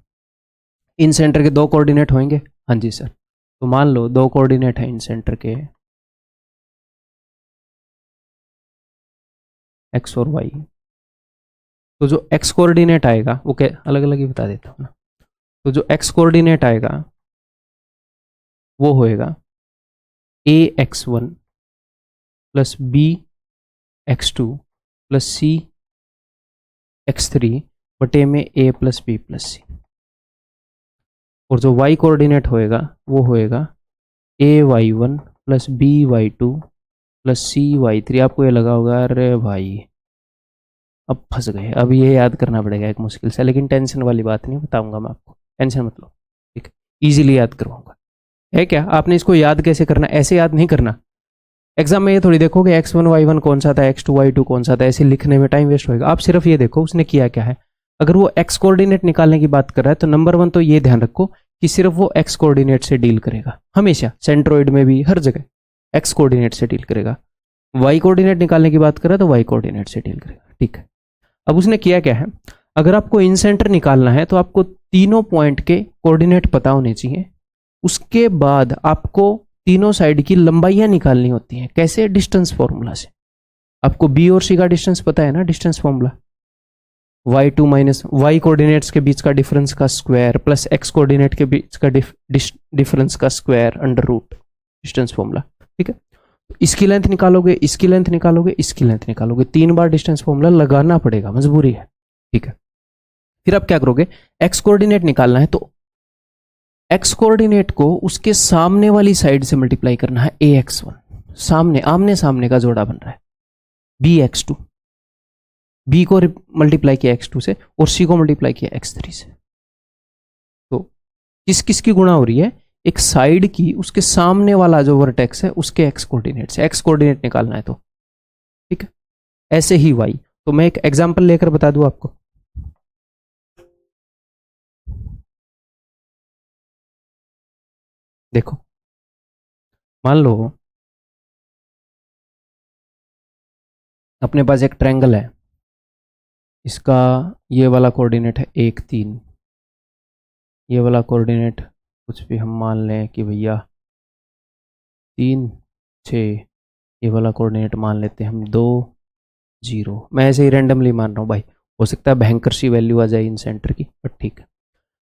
इन सेंटर के दो कोऑर्डिनेट होंगे। हाँ जी सर, तो मान लो दो कोऑर्डिनेट है इन सेंटर के, एक्स और वाई। तो जो एक्स कोऑर्डिनेट आएगा वो क्या, अलग अलग ही बता देता हूँ ना। तो जो एक्स कोऑर्डिनेट आएगा वो होएगा A X one plus B X two plus C X three बटे में A plus B plus C. और जो y कोऑर्डिनेट होएगा वो होएगा A Y one plus B Y two plus C Y three. आपको ये लगा होगा अरे भाई अब फंस गए, अब ये याद करना पड़ेगा एक मुश्किल से, लेकिन टेंशन वाली बात नहीं, बताऊंगा मैं आपको, टेंशन मत लो। ठीक, इजीली याद करवाऊंगा। है क्या, आपने इसको याद कैसे करना, ऐसे याद नहीं करना। एग्जाम में ये थोड़ी देखोगे x1 y1 कौन सा था, x2 y2 कौन सा था, ऐसे लिखने में टाइम वेस्ट होएगा। आप सिर्फ ये देखो उसने किया क्या है। अगर वो x कोऑर्डिनेट निकालने की बात कर रहा है तो नंबर 1 तो ये ध्यान रखो कि सिर्फ वो x कोऑर्डिनेट से डील करेगा, हमेशा सेंट्रोइड में भी हर जगह x कोऑर्डिनेट से डील करेगा। y कोऑर्डिनेट निकालने की बात कर रहा है तो y कोऑर्डिनेट से डील करेगा। ठीक है, अब उसने किया क्या है, अगर आपको इन सेंटर निकालना है तो आपको तीनों पॉइंट के कोऑर्डिनेट पता होने चाहिए। उसके बाद आपको तीनों साइड की लंबाइयां निकालनी होती हैं। कैसे? डिस्टेंस फॉर्मूला से। आपको बी और सी का डिस्टेंस पता है ना, distance formula y2 minus y coordinates के बीच का डिफरेंस का स्क्वायर प्लस x कोऑर्डिनेट के बीच का डिफरेंस का square under root, distance formula. ठीक है, इसकी लेंथ निकालोगे, इसकी लेंथ निकालोगे, इसकी लेंथ निकालोगे, 3 बार डिस्टेंस फॉर्मूला लगाना पड़ेगा, मजबूरी है। ठीक है, फिर आप क्या करोगे, x कोऑर्डिनेट निकालना है तो एक्स कोऑर्डिनेट को उसके सामने वाली साइड से मल्टीप्लाई करना है ax1, सामने आमने सामने का जोड़ा बन रहा है bx2, b को मल्टीप्लाई किया x2 से और c को मल्टीप्लाई किया x3 से। तो किस किस की गुणा हो रही है? एक साइड की उसके सामने वाला जो वर्टेक्स है उसके x कोऑर्डिनेट से, x कोऑर्डिनेट निकालना है तो ठीक है। ऐसे ही y, तो मैं एक एग्जांपल लेकर बता दूं आपको। देखो मान लो अपने पास एक ट्रायंगल है, इसका ये वाला कोऑर्डिनेट है 1 3, ये वाला कोऑर्डिनेट कुछ भी हम मान लें कि भैया 3 6, ये वाला कोऑर्डिनेट मान लेते हैं हम 2 0। मैं ऐसे ही रैंडमली मान रहा हूँ भाई, हो सकता है भयंकर सी वैल्यू आ जाए इन सेंटर की, बट ठीक है।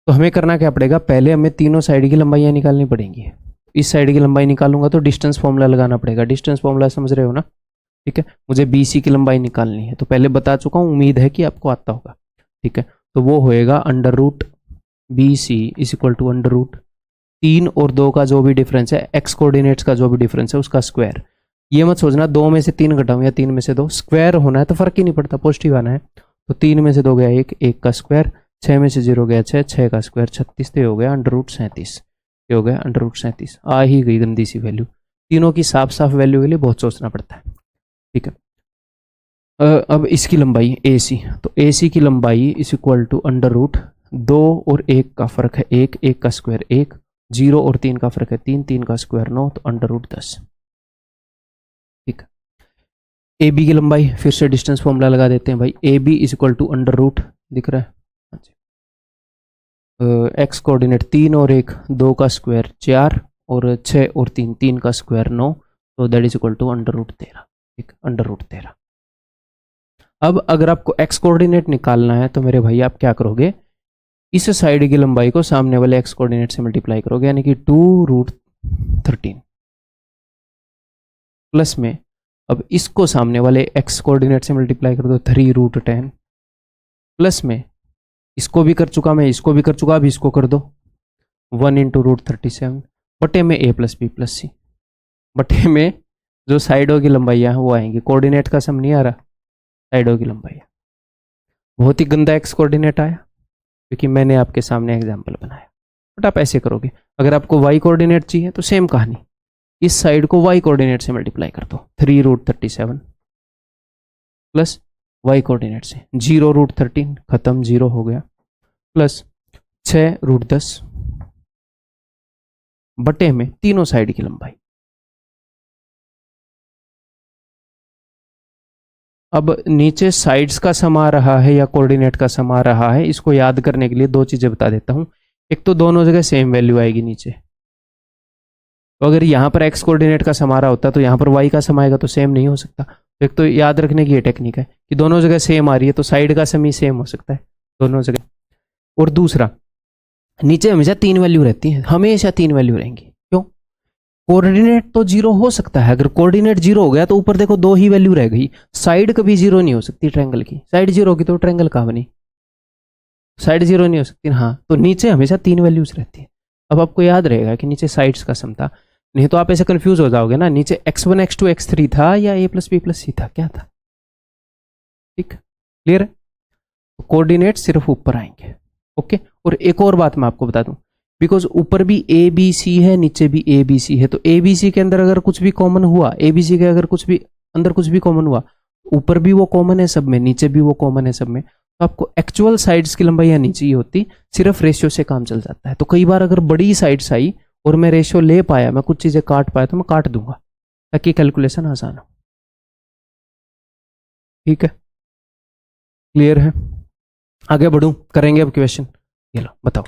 तो हमें करना क्या पड़ेगा? पहले हमें तीनों साइड की लंबाइयाँ निकालनी पड़ेंगी। इस साइड की लंबाई निकालूंगा तो डिस्टेंस फॉर्मूला लगाना पड़ेगा। डिस्टेंस फॉर्मूला समझ रहे हो ना? ठीक है, मुझे BC की लंबाई निकालनी है, तो पहले बता चुका हूँ, उम्मीद है कि आपको आता होगा। ठीक है, तो वो होएगा under root BC is equal to under root 3 और 2 का जो भी डिफरेंस है, एक्स कोऑर्डिनेट्स का जो भी डिफरेंस है उसका स्क्वायर। ये मत सोचना 2 में से 3 घटाऊं या 3 में से 2, स्क्वायर होना है तो फर्क ही नहीं पड़ता, पॉजिटिव आना है। तो 3 में से 2 गया 1, 1 का स्क्वायर, 6 में से 0 गया 6, 6 का स्क्वायर 36, तो हो गया अंडर रूट 37। ये हो गया अंडर रूट 37। आ ही गई गंदी सी वैल्यू। तीनों की साफ साफ वैल्यू के लिए बहुत सोचना पड़ता है। ठीक है, अब इसकी लंबाई AC, तो AC की लंबाई is equal to under root 2 और 1 का फर्क है 1, 1 का स्क्वायर 1, 0 और 3 का फर्क है 3, 3 का स्क्वायर 9, तो अंडर रूट 10। ठीक है, AB की लंबाई फिर से डिस्टेंस फॉर्मूला लगा देते हैं भाई। AB is equal to under root, दिख रहा है, एक्स कोऑर्डिनेट 3 और 1, 2 का स्क्वायर 4 और 6 और 3, 3 का स्क्वायर 9, तो that is equal to under root 13। ठीक, अंडर रूट 13। अब अगर आपको एक्स कोऑर्डिनेट निकालना है तो मेरे भाई आप क्या करोगे? इस साइड की लंबाई को सामने वाले एक्स कोऑर्डिनेट से मल्टीप्लाई करोगे, यानी कि 2 रूट 13 प्लस में अब इसको सामने वाले एक्स कोऑर्डिनेट से मल्टीप्लाई कर दो 3 रूट 10 प्लस में इसको भी कर चुका मैं, इसको भी कर चुका, अब इसको कर दो 1 इंटू रूट 37 बटे में A plus B plus C, बटे में जो साइडों की लंबाइयाँ हैं वो आएंगी। कोऑर्डिनेट का सम नहीं आ रहा, साइडों की लंबाइयाँ। बहुत ही गंदा एक्स कोऑर्डिनेट आया क्योंकि मैंने आपके सामने एग्जाम्पल बनाया, बट आप ऐसे करोगे। अगर आपको वाई कोऑर्डिनेट चाहिए तो सेम कहानी, इस साइड को वाई कोऑर्डिनेट से मल्टीप्लाई कर दो 3 रूट 37 प्लस वाई कोऑर्डिनेट से 0 रूट 13 खत्म, 0 हो गया, प्लस 6 रूट 10 बटे में तीनों साइड की लंबाई। अब नीचे साइड्स का सम आ रहा है या कोऑर्डिनेट का सम आ रहा है, इसको याद करने के लिए दो चीजें बता देता हूं। एक तो दोनों जगह सेम वैल्यू आएगी नीचे, तो अगर यहां पर एक्स कोऑर्डिनेट का सम आ रहा होता तो यहां पर वाई का सम आएगा, तो सेम नहीं हो सकता। तो एक तो याद रखने की ये टेक्निक है कि दोनों जगह सेम आ रही है तो साइड का सम ही सेम हो सकता है दोनों जगह। और दूसरा, नीचे हमेशा 3 वैल्यू रहती है, हमेशा 3 वैल्यू रहेंगी। क्यों? कोऑर्डिनेट तो 0 हो सकता है, अगर कोऑर्डिनेट 0 हो गया तो ऊपर देखो 2 ही वैल्यू रह गई। साइड कभी 0 नहीं हो सकती ट्रायंगल की, साइड 0 होगी तो ट्रायंगल कहाँ बनी? साइड 0 नहीं हो सकती। हाँ, तो नीचे हमेशा 3 वैल्यूज रहती है। अब आपको याद रहेगा कि नीचे साइड्स का सम था, नहीं तो आप ऐसे कंफ्यूज हो जाओगे ना, नीचे x1 x2 x3 था या A plus B plus C था, क्या था? ठीक, क्लियर है? तो कोऑर्डिनेट सिर्फ ऊपर आएंगे। ओके, और एक और बात मैं आपको बता दूं, बिकॉज ऊपर भी ABC है नीचे भी ABC है, तो ABC के अंदर अगर कुछ भी कॉमन हुआ, ABC के अगर कुछ भी अंदर कुछ भी कॉमन हुआ, ऊपर भी वो कॉमन है सब में, नीचे भी वो कॉमन है सब में, तो आपको एक्चुअल साइड्स की लंबाई नहीं चाहिए होती, सिर्फ रेशियो से काम चल जाता है। तो कई बार अगर बड़ी साइड्स आई और मैं रेशियो ले पाया, मैं कुछ चीजें काट पाया, तो मैं काट दूंगा ताकि कैलकुलेशन आसान हो। ठीक है, क्लियर है? आगे बढ़ूं, करेंगे अब क्वेश्चन। ये लो बताओ,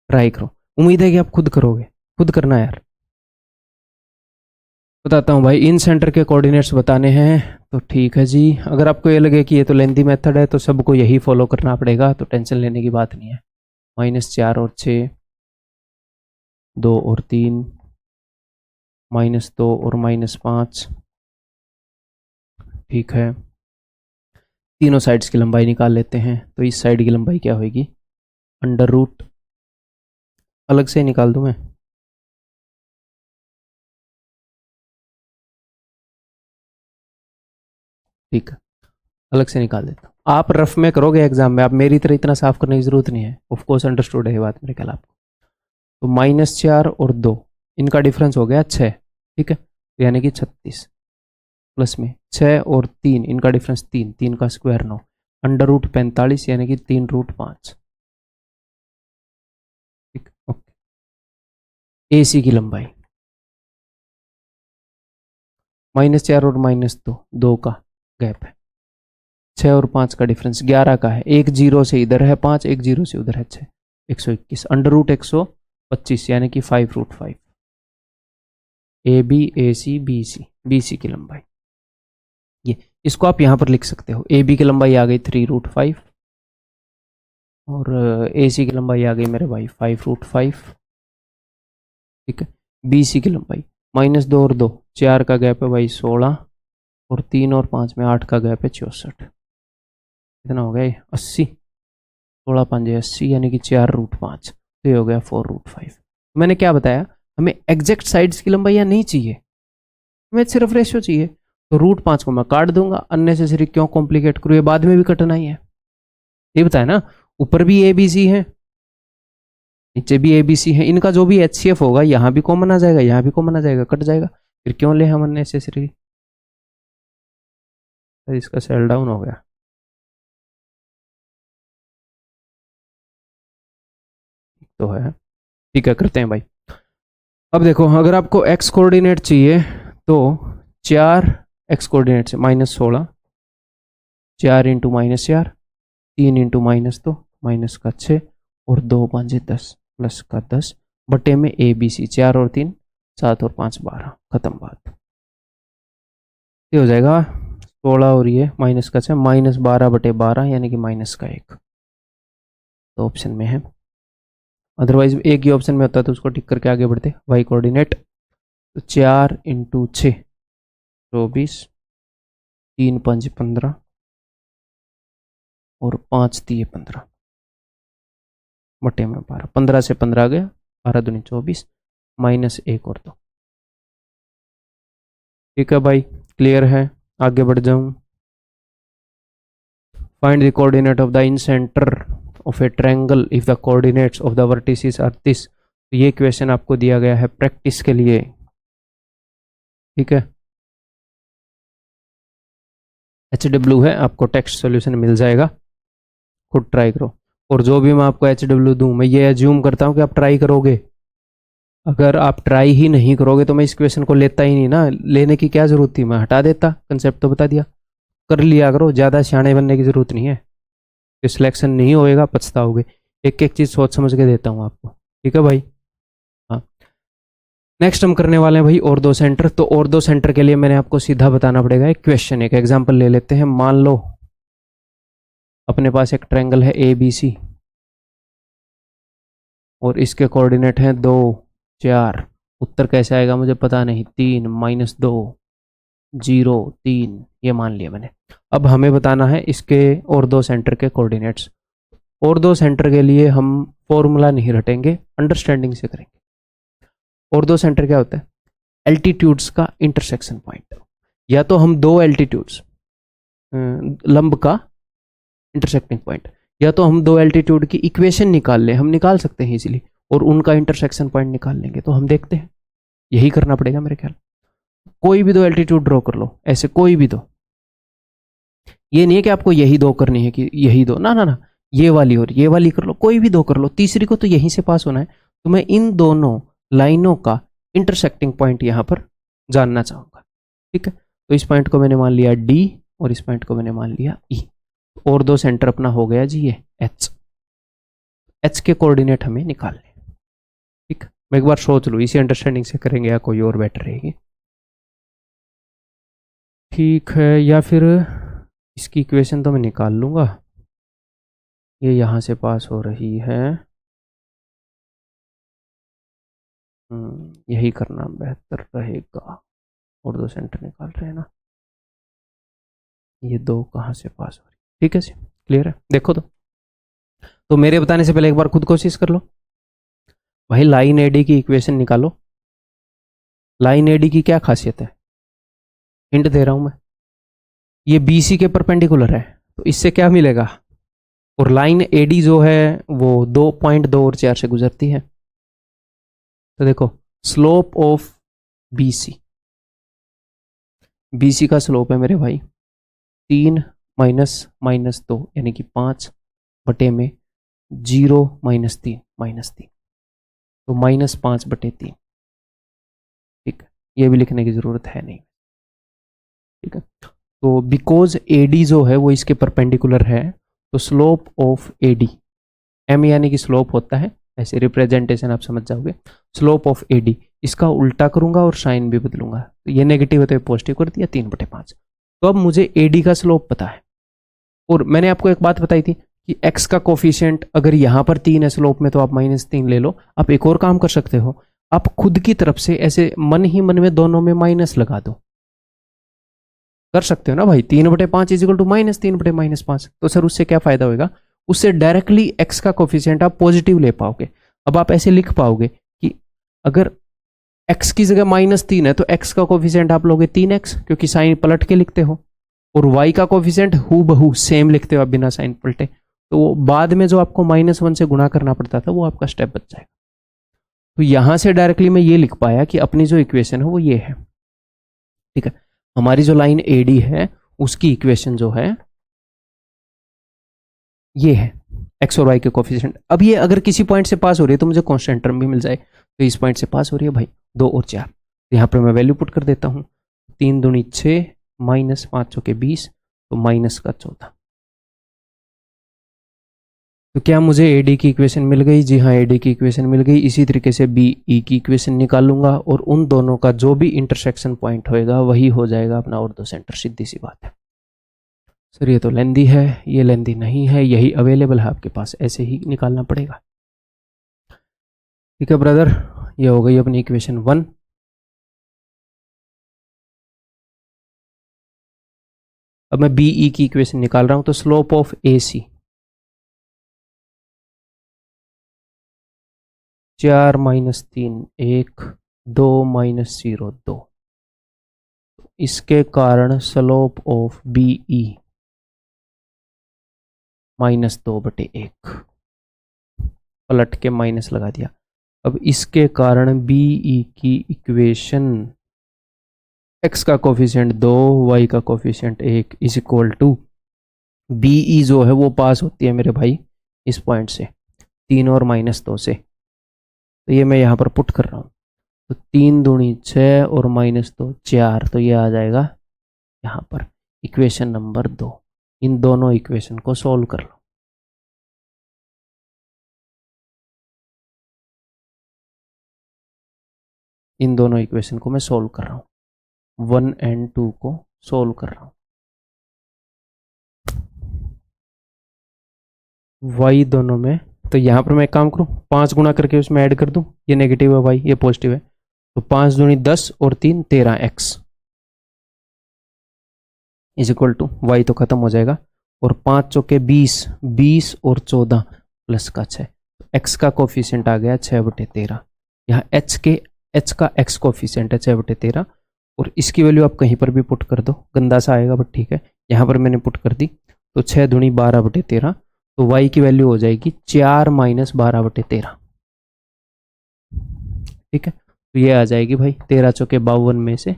ट्राई करो, उम्मीद है कि आप खुद करोगे, खुद करना यार। बताता हूँ भाई, इन सेंटर के कोऑर्डिनेट्स बताने हैं तो ठीक है जी। अगर आपको ये लगे कि ये तो लेंथी मेथड है तो सबको यही फॉलो करना पड़ेगा, तो टेंशन लेने की बात नहीं है। -4 और 6, 2 और 3, -2 और -5, ठीक है। तीनों साइड्स की लंबाई निकाल लेते हैं, तो इस साइड की लंबाई क्या होगी? अंडर रूट अलग से निकाल दूं मैं? ठीक है, अलग से निकाल देता हूँ। आप रफ में करोगे एग्जाम में, आप मेरी तरह इतना साफ करने की जरूरत नहीं है। ऑफ कोर्स अंडरस्टूड है ये बात मेरे ख्याल आपको। तो -4 और 2, इनका डिफरेंस हो गया 6। ठीक है, तो यानी कि 36, प्लस में 6 और 3, इनका डिफरेंस 3, 3 का स्क्वायर 9, √45 यानी कि 3√5। ठीक, ओके। AC की लंबाई -4 और -2, 2 का गैप है। 6 और 5 का डिफरेंस 11 का है। एक जीरो से इधर है 5, एक जीरो से उधर है 6, 121, √125 यानी कि 5√5। AB AC BC की लंबाई ये, इसको आप यहां पर लिख सकते हो। AB की लंबाई आ गई 3√5 और AC की लंबाई आ गई मेरे भाई 5√5। ठीक है, BC की लंबाई -2 और 2, 4 का गैप है भाई 16, और 3 और 5 में 8 का गैप है 64। कितना हो गया 80, 16×5 = 80 यानी कि 4√5। तो ये हो गया 4√5। मैंने क्या बताया, हमें एग्जैक्ट साइड्स की लंबाई नहीं चाहिए, हमें सिर्फ रेशियो चाहिए। तो √5 को मैं काट दूंगा, अननेसेसरी क्यों कॉम्प्लिकेट करूँ, ये बाद में भी कटना ही है। ये बताया ना, ऊपर भी ABC है, नीचे भी ABC है, इनका जो भी HCF होगा यहाँ भी कॉमन आ जाएगा, यहाँ भी कॉमन आ जाएगा, कट जाएगा। फिर क्यों ले हम अननेसेसरी। इसका सेल डाउन हो गया। तो है, ठीक है, करते हैं भाई। अब देखो, अगर आपको x कोऑर्डिनेट चाहिए तो 4 x कोऑर्डिनेट से -16, 4 × -4, 3 × -2, माइनस का 6, और 2×5 = 10, प्लस का 10, बटे में ABC 4 और 3 7 और 5 12, खत्म बात। ये हो जाएगा 16 और ये माइनस का 6, -12/12 यानी कि -1। तो ऑप्शन में है, अदरवाइज एक ही ऑप्शन में होता है तो उसको टिक करके आगे बढ़ते। y कोऑर्डिनेट, तो 4 × 6 24, 3×5 15, और 5×3 15, बटे में 12, 15 से 15 गया, 12×2 = 24, -1 और 2। ठीक है भाई, क्लियर है, आगे बढ़ जाऊं। Find the coordinate of the incentre of a triangle if the coordinates of the vertices are this. तो ये क्वेश्चन आपको दिया गया है प्रैक्टिस के लिए। ठीक है, HW है, आपको टेक्स्ट सॉल्यूशन मिल जाएगा, खुद ट्राई करो। और जो भी मैं आपको HW दूं, मैं ये एज्यूम करता हूं कि आप ट्राई करोगे। अगर आप ट्राई ही नहीं करोगे तो मैं इस क्वेश्चन को लेता ही नहीं ना, लेने की क्या जरूरत थी, मैं हटा देता, कंसेप्ट तो बता दिया। कर लिया करो, ज़्यादा सियाने बनने की जरूरत नहीं है। तो सिलेक्शन नहीं होएगा, पछताओगे। एक एक चीज़ सोच समझ के देता हूँ आपको। ठीक है भाई, हाँ। नेक्स्ट हम करने वाले हैं भाई और दो सेंटर। तो और दो सेंटर के लिए मैंने आपको सीधा बताना पड़ेगा एक क्वेश्चन। एक एग्जाम्पल ले लेते हैं। मान लो अपने पास एक ट्रायंगल है ABC और इसके कोऑर्डिनेट हैं 2 4। उत्तर कैसे आएगा मुझे पता नहीं, 3 -2 0 3, ये मान लिया मैंने। अब हमें बताना है इसके और दो सेंटर के कोऑर्डिनेट्स। और दो सेंटर के लिए हम फॉर्मूला नहीं रटेंगे, अंडरस्टैंडिंग से करेंगे। और दो सेंटर क्या होता है, एल्टीट्यूड्स का इंटरसेक्शन पॉइंट। या तो हम दो एल्टीट्यूड्स लंब का इंटरसेक्टिंग पॉइंट, या तो हम दो एल्टीट्यूड की इक्वेशन निकाल लें, हम निकाल सकते हैं इजीली, और उनका इंटरसेक्शन पॉइंट निकाल लेंगे। तो हम देखते हैं, यही करना पड़ेगा मेरे ख्याल। कोई भी दो एल्टीट्यूड ड्रॉ कर लो, ऐसे कोई भी दो। ये नहीं है कि आपको यही दो करनी है कि यही दो, ना ना ना, ये वाली और ये वाली कर लो, कोई भी दो कर लो, तीसरी को तो यहीं से पास होना है। तो मैं इन दोनों लाइनों का इंटरसेक्टिंग पॉइंट यहां पर जानना चाहूंगा। ठीक है, तो इस पॉइंट को मैंने मान लिया D और इस पॉइंट को मैंने मान लिया E। और दो सेंटर अपना हो गया जी ये H के कोऑर्डिनेट हमें निकालने। ठीक, मैं एक बार सोच लूँ, इसी अंडरस्टैंडिंग से करेंगे या कोई और बेटर रहेगी। ठीक है, या फिर इसकी इक्वेशन तो मैं निकाल लूँगा, ये यहाँ से पास हो रही है। यही करना बेहतर रहेगा। और दो सेंटर निकाल रहे हैं ना, ये दो कहाँ से पास हो रही। ठीक है जी, क्लियर है। देखो तो मेरे बताने से पहले एक बार खुद कोशिश कर लो। भाई लाइन एडी की इक्वेशन निकालो। लाइन एडी की क्या खासियत है, हिंट दे रहा हूं मैं। ये बीसी के परपेंडिकुलर है, तो इससे क्या मिलेगा, और लाइन एडी जो है वो 2.2 और 4 से गुजरती है। तो देखो स्लोप ऑफ बीसी, बीसी का स्लोप है मेरे भाई 3 माइनस माइनस 2 यानी कि 5 बटे में 0 माइनस 3 माइनस 3, तो -5/3। ठीक है, ये भी लिखने की जरूरत है नहीं। ठीक है, तो बिकॉज एडी जो है वो इसके परपेंडिकुलर है, तो स्लोप ऑफ एडी, एम यानी कि स्लोप होता है, ऐसे रिप्रेजेंटेशन आप समझ जाओगे। स्लोप ऑफ एडी, इसका उल्टा करूंगा और साइन भी बदलूंगा, तो ये नेगेटिव है तो ये पॉजिटिव कर दिया 3/5। तो अब मुझे एडी का स्लोप पता है, और मैंने आपको एक बात बताई थी कि एक्स का कोफिशिएंट अगर यहां पर 3 है स्लोप में, तो आप -3 ले लो। आप एक और काम कर सकते हो, आप खुद की तरफ से ऐसे मन ही मन में दोनों में माइनस लगा दो, कर सकते हो ना भाई। 3/5 इजिकल टू -3/-5, तो सर उससे क्या फायदा होगा, उससे डायरेक्टली एक्स का कोफिशिएंट आप पॉजिटिव ले पाओगे। अब आप ऐसे लिख पाओगे कि अगर एक्स की जगह -3 है तो एक्स का कोफिशिएंट आप लोगे 3x, क्योंकि साइन पलट के लिखते हो, और y का कोफिशिएंट हु बहू सेम लिखते हो आप बिना साइन पलटे। तो वो बाद में जो आपको -1 से गुणा करना पड़ता था वो आपका स्टेप बच जाएगा। तो यहां से डायरेक्टली मैं ये लिख पाया कि अपनी जो इक्वेशन है वो ये है। ठीक है, हमारी जो लाइन एडी है उसकी इक्वेशन जो है ये है, एक्स और वाई के कोफिशिएंट। अब ये अगर किसी पॉइंट से पास हो रही है तो मुझे कांस्टेंट टर्म भी मिल जाए, तो इस पॉइंट से पास हो रही है भाई 2 और 4, तो यहाँ पर मैं वैल्यू पुट कर देता हूँ। 3 दूनी 6 -5 चौके 20, तो -14। तो क्या मुझे एडी की इक्वेशन मिल गई? जी हाँ, एडी की इक्वेशन मिल गई। इसी तरीके से बी ई की इक्वेशन निकालूंगा और उन दोनों का जो भी इंटरसेक्शन पॉइंट होएगा वही हो जाएगा अपना ऑर्थो सेंटर, सीधी सी बात है। सर ये तो लेंदी है, ये लेंदी नहीं है, यही अवेलेबल है आपके पास, ऐसे ही निकालना पड़ेगा। ठीक है ब्रदर, ये हो गई अपनी इक्वेशन 1। अब मैं बी ई की इक्वेशन निकाल रहा हूं, तो स्लोप ऑफ ए सी 4 -3 1 2 -0 2, इसके कारण स्लोप ऑफ बी ई -2/1, पलट के माइनस लगा दिया। अब इसके कारण बी ई की इक्वेशन x का कोफिशिएंट 2 y का coefficient 1 is equal to B E जो है वो पास होती है मेरे भाई इस पॉइंट से 3 और -2 से, तो ये मैं यहाँ पर पुट कर रहा हूँ। तो 3 दूनी 6 और -2 4, तो ये आ जाएगा यहाँ पर इक्वेशन नंबर 2। इन दोनों इक्वेशन को सॉल्व कर लो। इन दोनों इक्वेशन को मैं सॉल्व कर रहा हूँ, 1 और 2 को सॉल्व कर रहा हूँ। y दोनों में, तो यहाँ पर मैं एक काम करूँ 5 गुना करके उसमें ऐड कर दूँ, ये नेगेटिव है भाई, ये पॉजिटिव है, तो 5 दूनी 10 और 3 13x is equal to Y तो खत्म हो जाएगा, और 5 चौके 20 20 और 14 प्लस का 6, x का कोफिशिएंट आ गया 6/13। यहाँ h का x कोफिशिएंट है 6/13, और इसकी वैल्यू आप कहीं पर भी पुट कर दो, गंदा सा आएगा बट ठीक है, यहाँ पर मैंने पुट कर दी, तो 6 दूनी 12/13, तो y की वैल्यू हो जाएगी 4 - 12/13। ठीक है, तो ये आ जाएगी भाई 13 चौके 52 में से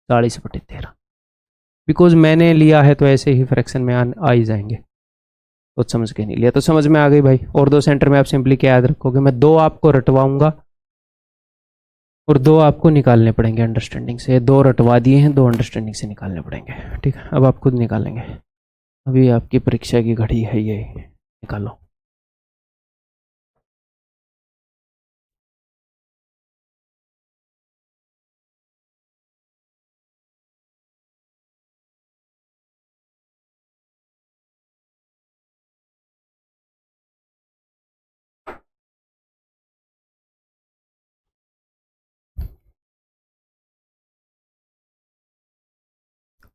40/13। बिकॉज मैंने लिया है तो ऐसे ही फ्रैक्शन में आ ही जाएंगे, तो समझ के नहीं लिया तो समझ में आ गई भाई। और 2 सेंटर में आप सिंपली क्या याद रखोगे, मैं 2 आपको रटवाऊंगा और 2 आपको निकालने पड़ेंगे अंडरस्टैंडिंग से। 2 रटवा दिए हैं, 2 अंडरस्टैंडिंग से निकालने पड़ेंगे। ठीक है, अब आप खुद निकालेंगे, अभी आपकी परीक्षा की घड़ी है, ये निकालो।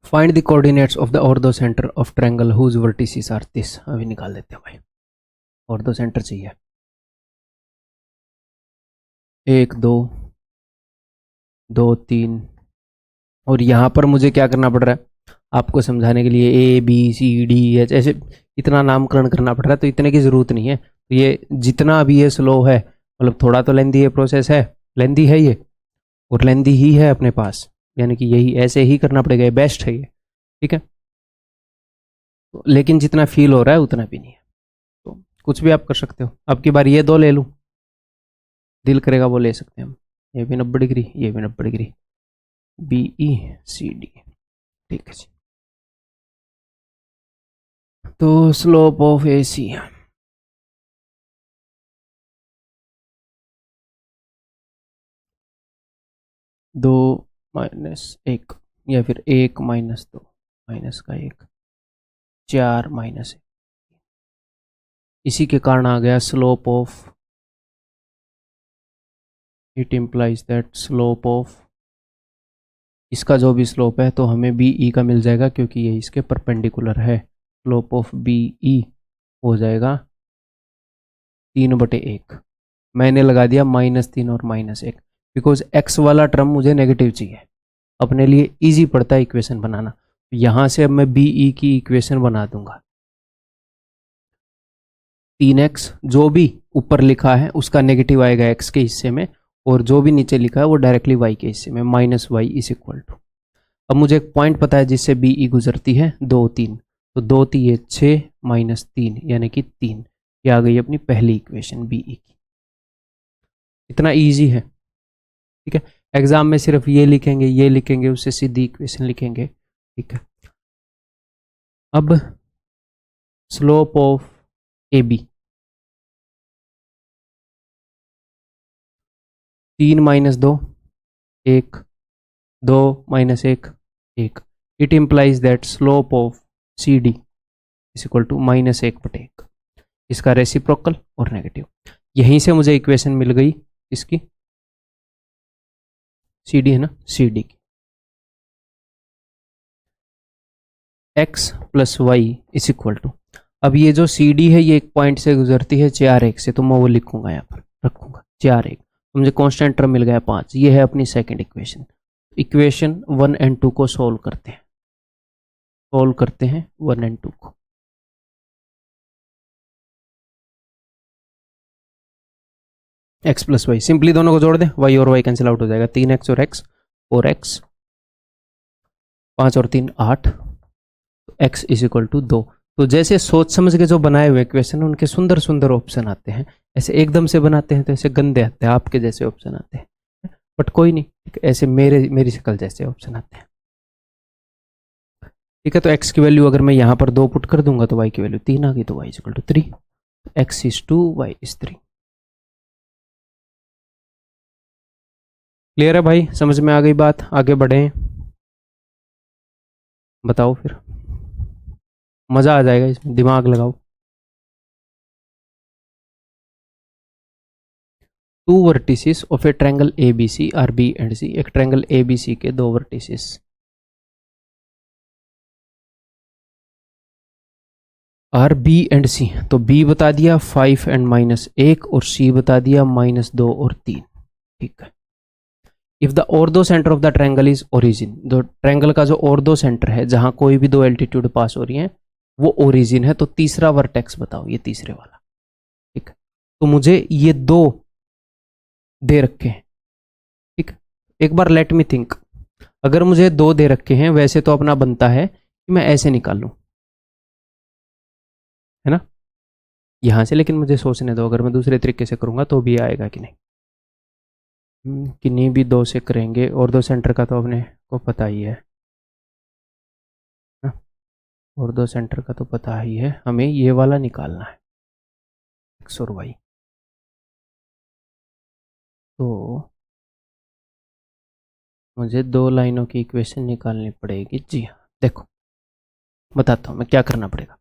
Find the coordinates of the orthocentre of triangle whose vertices are this. अभी निकाल देते हैं भाई, ऑर्थो सेंटर चाहिए। 1 2 2 3, और यहाँ पर मुझे क्या करना पड़ रहा है आपको समझाने के लिए, ABCDH ऐसे इतना नामकरण करना पड़ रहा है, तो इतने की ज़रूरत नहीं है। तो ये जितना भी ये स्लो है, मतलब थोड़ा तो लेंदी ये प्रोसेस है, लेंदी है ये, और लेंदी ही है अपने पास, यानी कि यही ऐसे ही करना पड़ेगा, बेस्ट है ये, ठीक है। तो लेकिन जितना फील हो रहा है उतना भी नहीं है, तो कुछ भी आप कर सकते हो। अब की बार ये दो ले लूँ, दिल करेगा वो ले सकते हैं हम, ये भी 90 डिग्री, ये भी 90 डिग्री, BECD, ठीक है जी। तो स्लोप ऑफ AC 2 - 1, या फिर 1 - 2 माइनस का 1, 4 - 1, इसी के कारण आ गया slope of, it implies that slope of, इसका जो भी स्लोप है तो हमें BE का मिल जाएगा, क्योंकि ये इसके परपेंडिकुलर है। स्लोप ऑफ BE हो जाएगा 3/1, मैंने लगा दिया -3 और -1, बिकॉज x वाला टर्म मुझे नेगेटिव चाहिए, अपने लिए इजी पड़ता है इक्वेशन बनाना। यहाँ से अब मैं BE की इक्वेशन बना दूंगा, 3x जो भी ऊपर लिखा है उसका नेगेटिव आएगा x के हिस्से में, और जो भी नीचे लिखा है वो डायरेक्टली y के हिस्से में, -y = अब मुझे एक पॉइंट पता है जिससे BE गुजरती है, 2 3, तो 2 3 6 -3 यानी कि 3, ये आ गई अपनी पहली इक्वेशन BE की। इतना इजी है, ठीक है। एग्जाम में सिर्फ ये लिखेंगे, उससे सीधी इक्वेशन लिखेंगे, ठीक है। अब slope of AB 3 - 2 1, 2 - 1 1, it implies that slope of CD = -1/1, इसका रेसिप्रोकल और नेगेटिव। यहीं से मुझे इक्वेशन मिल गई इसकी, CD है ना, CD की, x + y = अब ये जो CD है ये एक पॉइंट से गुजरती है 4 1 से, तो मैं वो लिखूंगा, यहाँ पर रखूंगा 4 1, तो मुझे कांस्टेंट टर्म मिल गया 5, ये है अपनी सेकंड इक्वेशन। इक्वेशन 1 और 2 को सोल्व करते हैं, 1 और 2 को। x + y, सिंपली दोनों को जोड़ दें, y और y कैंसिल आउट हो जाएगा, 3x और x 4x, 5 और 3 8, x = 2। तो जैसे सोच समझ के जो बनाए हुए इक्वेशन उनके सुंदर सुंदर ऑप्शन आते हैं, ऐसे एकदम से बनाते हैं तो ऐसे गंदे आते हैं, आपके जैसे ऑप्शन आते हैं, बट कोई नहीं, ऐसे मेरी शक्ल जैसे ऑप्शन आते हैं, ठीक है। तो x की वैल्यू अगर मैं यहाँ पर 2 पुट कर दूंगा तो y की वैल्यू 3 आ गई, तो y = 3, x is 2, y is 3। Clear है भाई, समझ में आ गई बात, आगे बढ़े, बताओ फिर, मजा आ जाएगा इसमें, दिमाग लगाओ। 2 vertices of a triangle ABC are B and C, एक ट्रायंगल ABC के 2 vertices are B and C, तो B बता दिया 5 और -1, और C बता दिया -2 और 3, ठीक है। If the orthocentre of the triangle is origin, जो ट्रायंगल का जो ऑर्थो सेंटर है जहां कोई भी 2 एल्टीट्यूड पास हो रही हैं वो ओरिजिन है, तो तीसरा वर्टेक्स बताओ, ये तीसरे वाला, ठीक है। तो मुझे ये 2 दे रखे हैं, ठीक है। एक बार लेट मी थिंक, अगर मुझे 2 दे रखे हैं, वैसे तो अपना बनता है कि मैं ऐसे निकाल लूं, है ना, यहां से, लेकिन मुझे सोचने दो, अगर मैं दूसरे तरीके से करूंगा तो भी आएगा कि नहीं, किन्हीं भी 2 से करेंगे, और 2 सेंटर का तो अपने को पता ही है ना, और 2 सेंटर का तो पता ही है, हमें ये वाला निकालना है, x और y। तो मुझे 2 लाइनों की इक्वेशन निकालनी पड़ेगी, जी हाँ। देखो बताता हूँ मैं क्या करना पड़ेगा,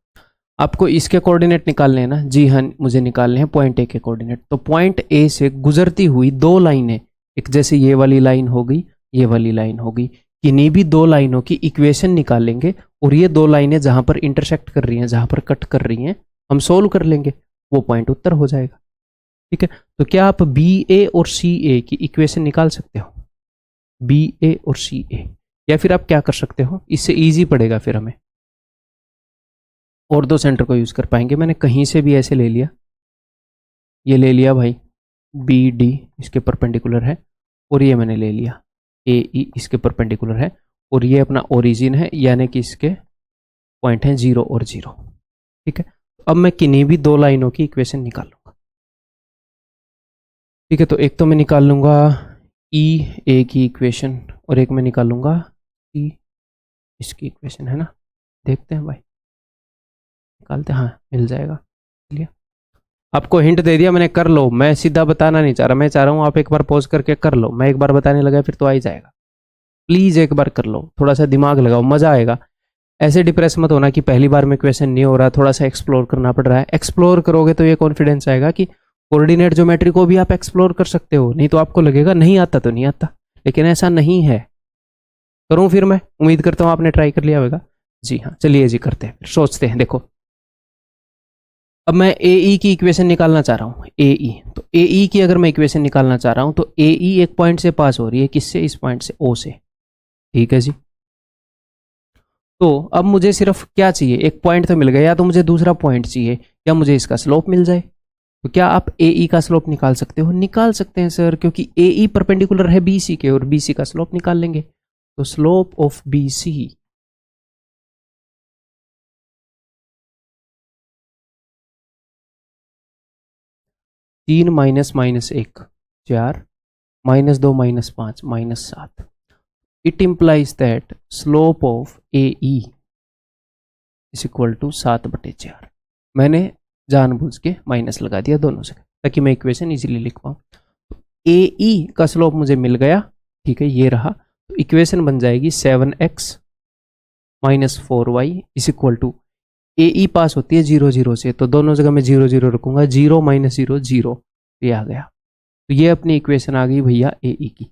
आपको इसके कोऑर्डिनेट निकालने हैं ना, जी हाँ, मुझे निकालने हैं पॉइंट ए के कोऑर्डिनेट। तो पॉइंट ए से गुजरती हुई 2 लाइनें, एक जैसे ये वाली लाइन हो गई, ये वाली लाइन हो गई, किन्हीं भी 2 लाइनों की इक्वेशन निकालेंगे, और ये 2 लाइनें जहां पर इंटरसेक्ट कर रही हैं, जहां पर कट कर रही हैं, हम सोल्व कर लेंगे, वो पॉइंट उत्तर हो जाएगा, ठीक है, तो क्या आप बी ए और सी ए की इक्वेशन निकाल सकते हो? बी ए और सी ए, या फिर आप क्या कर सकते हो, इससे इजी पड़ेगा फिर हमें, और दो सेंटर को यूज कर पाएंगे। मैंने कहीं से भी ऐसे ले लिया, ये ले लिया भाई बी डी इसके परपेंडिकुलर है, और ये मैंने ले लिया ए ई इसके परपेंडिकुलर है, और ये अपना ओरिजिन है, यानी कि इसके पॉइंट हैं 0 और 0। ठीक है, अब मैं किन्हीं भी दो लाइनों की इक्वेशन निकाल लूंगा। ठीक है, तो एक तो मैं निकाल लूंगा ई ए की इक्वेशन, और एक मैं निकालूंगा ई इसकी इक्वेशन, है ना। देखते हैं भाई, निकालते हैं, हाँ मिल जाएगा। चलिए, आपको हिंट दे दिया मैंने, कर लो। मैं सीधा बताना नहीं चाह रहा, मैं चाह रहा हूँ आप एक बार पॉज करके कर लो। मैं एक बार बताने लगा फिर तो आ ही जाएगा। प्लीज एक बार कर लो, थोड़ा सा दिमाग लगाओ, मजा आएगा। ऐसे डिप्रेस मत होना कि पहली बार में क्वेश्चन नहीं हो रहा, थोड़ा सा एक्सप्लोर करना पड़ रहा है। एक्सप्लोर करोगे तो ये कॉन्फिडेंस आएगा कि कोऑर्डिनेट ज्योमेट्री को भी आप एक्सप्लोर कर सकते हो। नहीं तो आपको लगेगा नहीं आता तो नहीं आता, लेकिन ऐसा नहीं है। करूं फिर मैं, उम्मीद करता हूं आपने ट्राई कर लिया होगा। जी हाँ, चलिए जी करते हैं, फिर सोचते हैं। देखो, अब मैं ए ई की इक्वेशन निकालना चाह रहा हूँ। ए ई, तो ए ई की अगर मैं इक्वेशन निकालना चाह रहा हूँ तो ए ई एक पॉइंट से पास हो रही है, किससे? इस पॉइंट से, ओ से। ठीक है जी, तो अब मुझे सिर्फ क्या चाहिए, एक पॉइंट तो मिल गया, या तो मुझे दूसरा पॉइंट चाहिए, या मुझे इसका स्लोप मिल जाए। तो क्या आप ए ई का स्लोप निकाल सकते हो? निकाल सकते हैं सर, क्योंकि ए ई परपेंडिकुलर है बी सी के, और बी सी का स्लोप निकाल लेंगे। तो slope of B C, 3 minus minus 1 4, -2 -5 -7। It implies that slope of A E is equal to 7/4। मैंने जानबूझ के माइनस लगा दिया दोनों से, ताकि मैं इक्वेशन इजीली लिख पाऊँ। ए ई का स्लोप मुझे मिल गया, ठीक है, ये रहा। तो इक्वेशन बन जाएगी 7x minus 4y is equal to, A E pass होती है 0 0 से, तो दोनों जगह मैं 0 0 रखूंगा, 0 - 0 0, ये आ गया। तो ये अपनी इक्वेशन आ गई भैया ए ई की।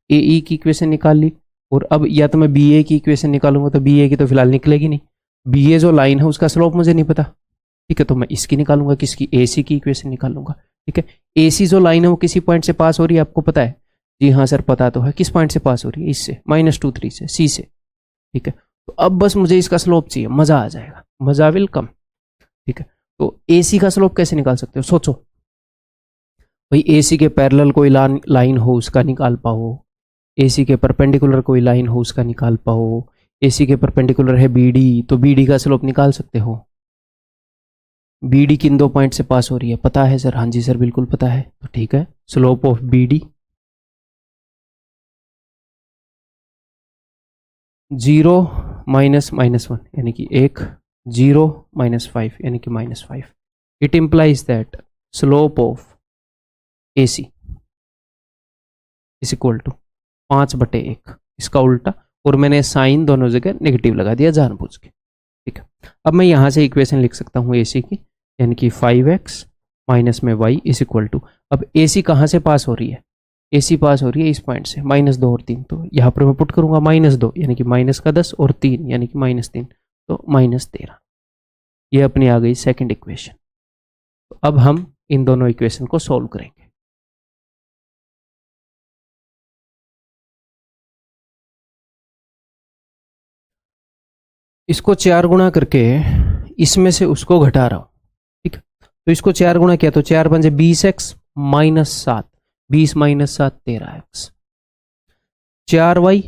ए ई की इक्वेशन निकाल ली, और अब या तो मैं बी ए की इक्वेशन निकालूंगा, तो बी ए की तो फिलहाल निकलेगी नहीं। बी ए जो लाइन है उसका स्लोप मुझे नहीं पता, ठीक है, तो मैं इसकी निकालूंगा, किसकी? ए सी की इक्वेशन निकालूंगा। ठीक है, ए सी जो लाइन है वो किसी पॉइंट से पास हो रही है, आपको पता है? जी हाँ सर पता तो है, किस पॉइंट से पास हो रही है? इससे, -2 3 से, सी से। ठीक है, तो अब बस मुझे इसका स्लोप चाहिए, मजा आ जाएगा, मजा विल कम। ठीक है, तो ए सी का स्लोप कैसे निकाल सकते हो? सोचो भाई, ए सी के पैरेलल कोई लाइन हो उसका निकाल पाओ, ए सी के परपेंडिकुलर कोई लाइन हो उसका निकाल पाओ। ए सी के परपेंडिकुलर है बी डी, तो बी डी का स्लोप निकाल सकते हो। बी डी किन दो पॉइंट से पास हो रही है, पता है सर? हाँ जी सर बिल्कुल पता है। तो ठीक है, स्लोप ऑफ बी डी 0 -1 यानी कि 1, 0 -5 यानी कि -5। It implies that slope of A C is equal to 5/1, इसका उल्टा, और मैंने साइन दोनों जगह नेगेटिव लगा दिया जानबूझ के। ठीक है, अब मैं यहाँ से इक्वेशन लिख सकता हूँ ए सी की, यानी कि 5x माइनस में y इज इक्वल टू, अब ए सी कहाँ से पास हो रही है? ए सी पास हो रही है इस पॉइंट से, -2 और 3, तो यहाँ पर मैं पुट करूंगा -2 यानी कि -10 और 3 यानी कि -3, तो -13। ये अपनी आ गई सेकंड इक्वेशन। तो अब हम इन दोनों इक्वेशन को सॉल्व करेंगे। इसको 4 गुणा करके इसमें से उसको घटा रहा हूं, ठीक है। तो इसको 4 गुणा किया तो 4 पंजे 20x -7, 20 - 7 13x, 4y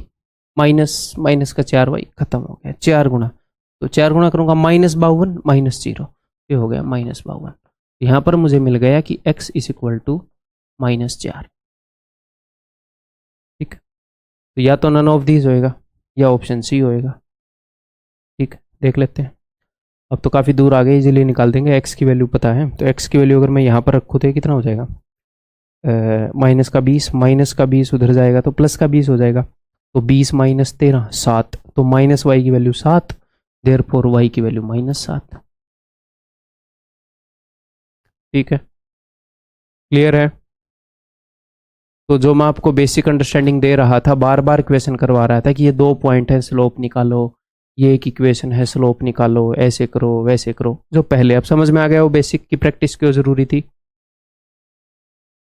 minus minus का 4y खत्म हो गया, 4 गुणा, तो 4 गुणा करूंगा -52 -0, ये हो गया -52। यहां पर मुझे मिल गया कि x इज इक्वल टू -4। ठीक, तो या तो नन ऑफ दीज होएगा या ऑप्शन सी होएगा। ठीक, देख लेते हैं। अब तो काफ़ी दूर आ गए, इजीली निकाल देंगे। x की वैल्यू पता है, तो x की वैल्यू अगर मैं यहाँ पर रखूँ तो ये कितना हो जाएगा? -20 उधर जाएगा तो +20 हो जाएगा, तो 20 - 13 7, तो -y की वैल्यू 7, देयरफॉर y की वैल्यू -7। ठीक है, क्लियर है? तो जो मैं आपको बेसिक अंडरस्टैंडिंग दे रहा था, बार बार क्वेश्चन करवा रहा था कि ये 2 पॉइंट है, स्लोप निकालो, ये एक इक्वेशन है, स्लोप निकालो, ऐसे करो वैसे करो, जो पहले अब समझ में आ गया, वो बेसिक की प्रैक्टिस क्यों जरूरी थी।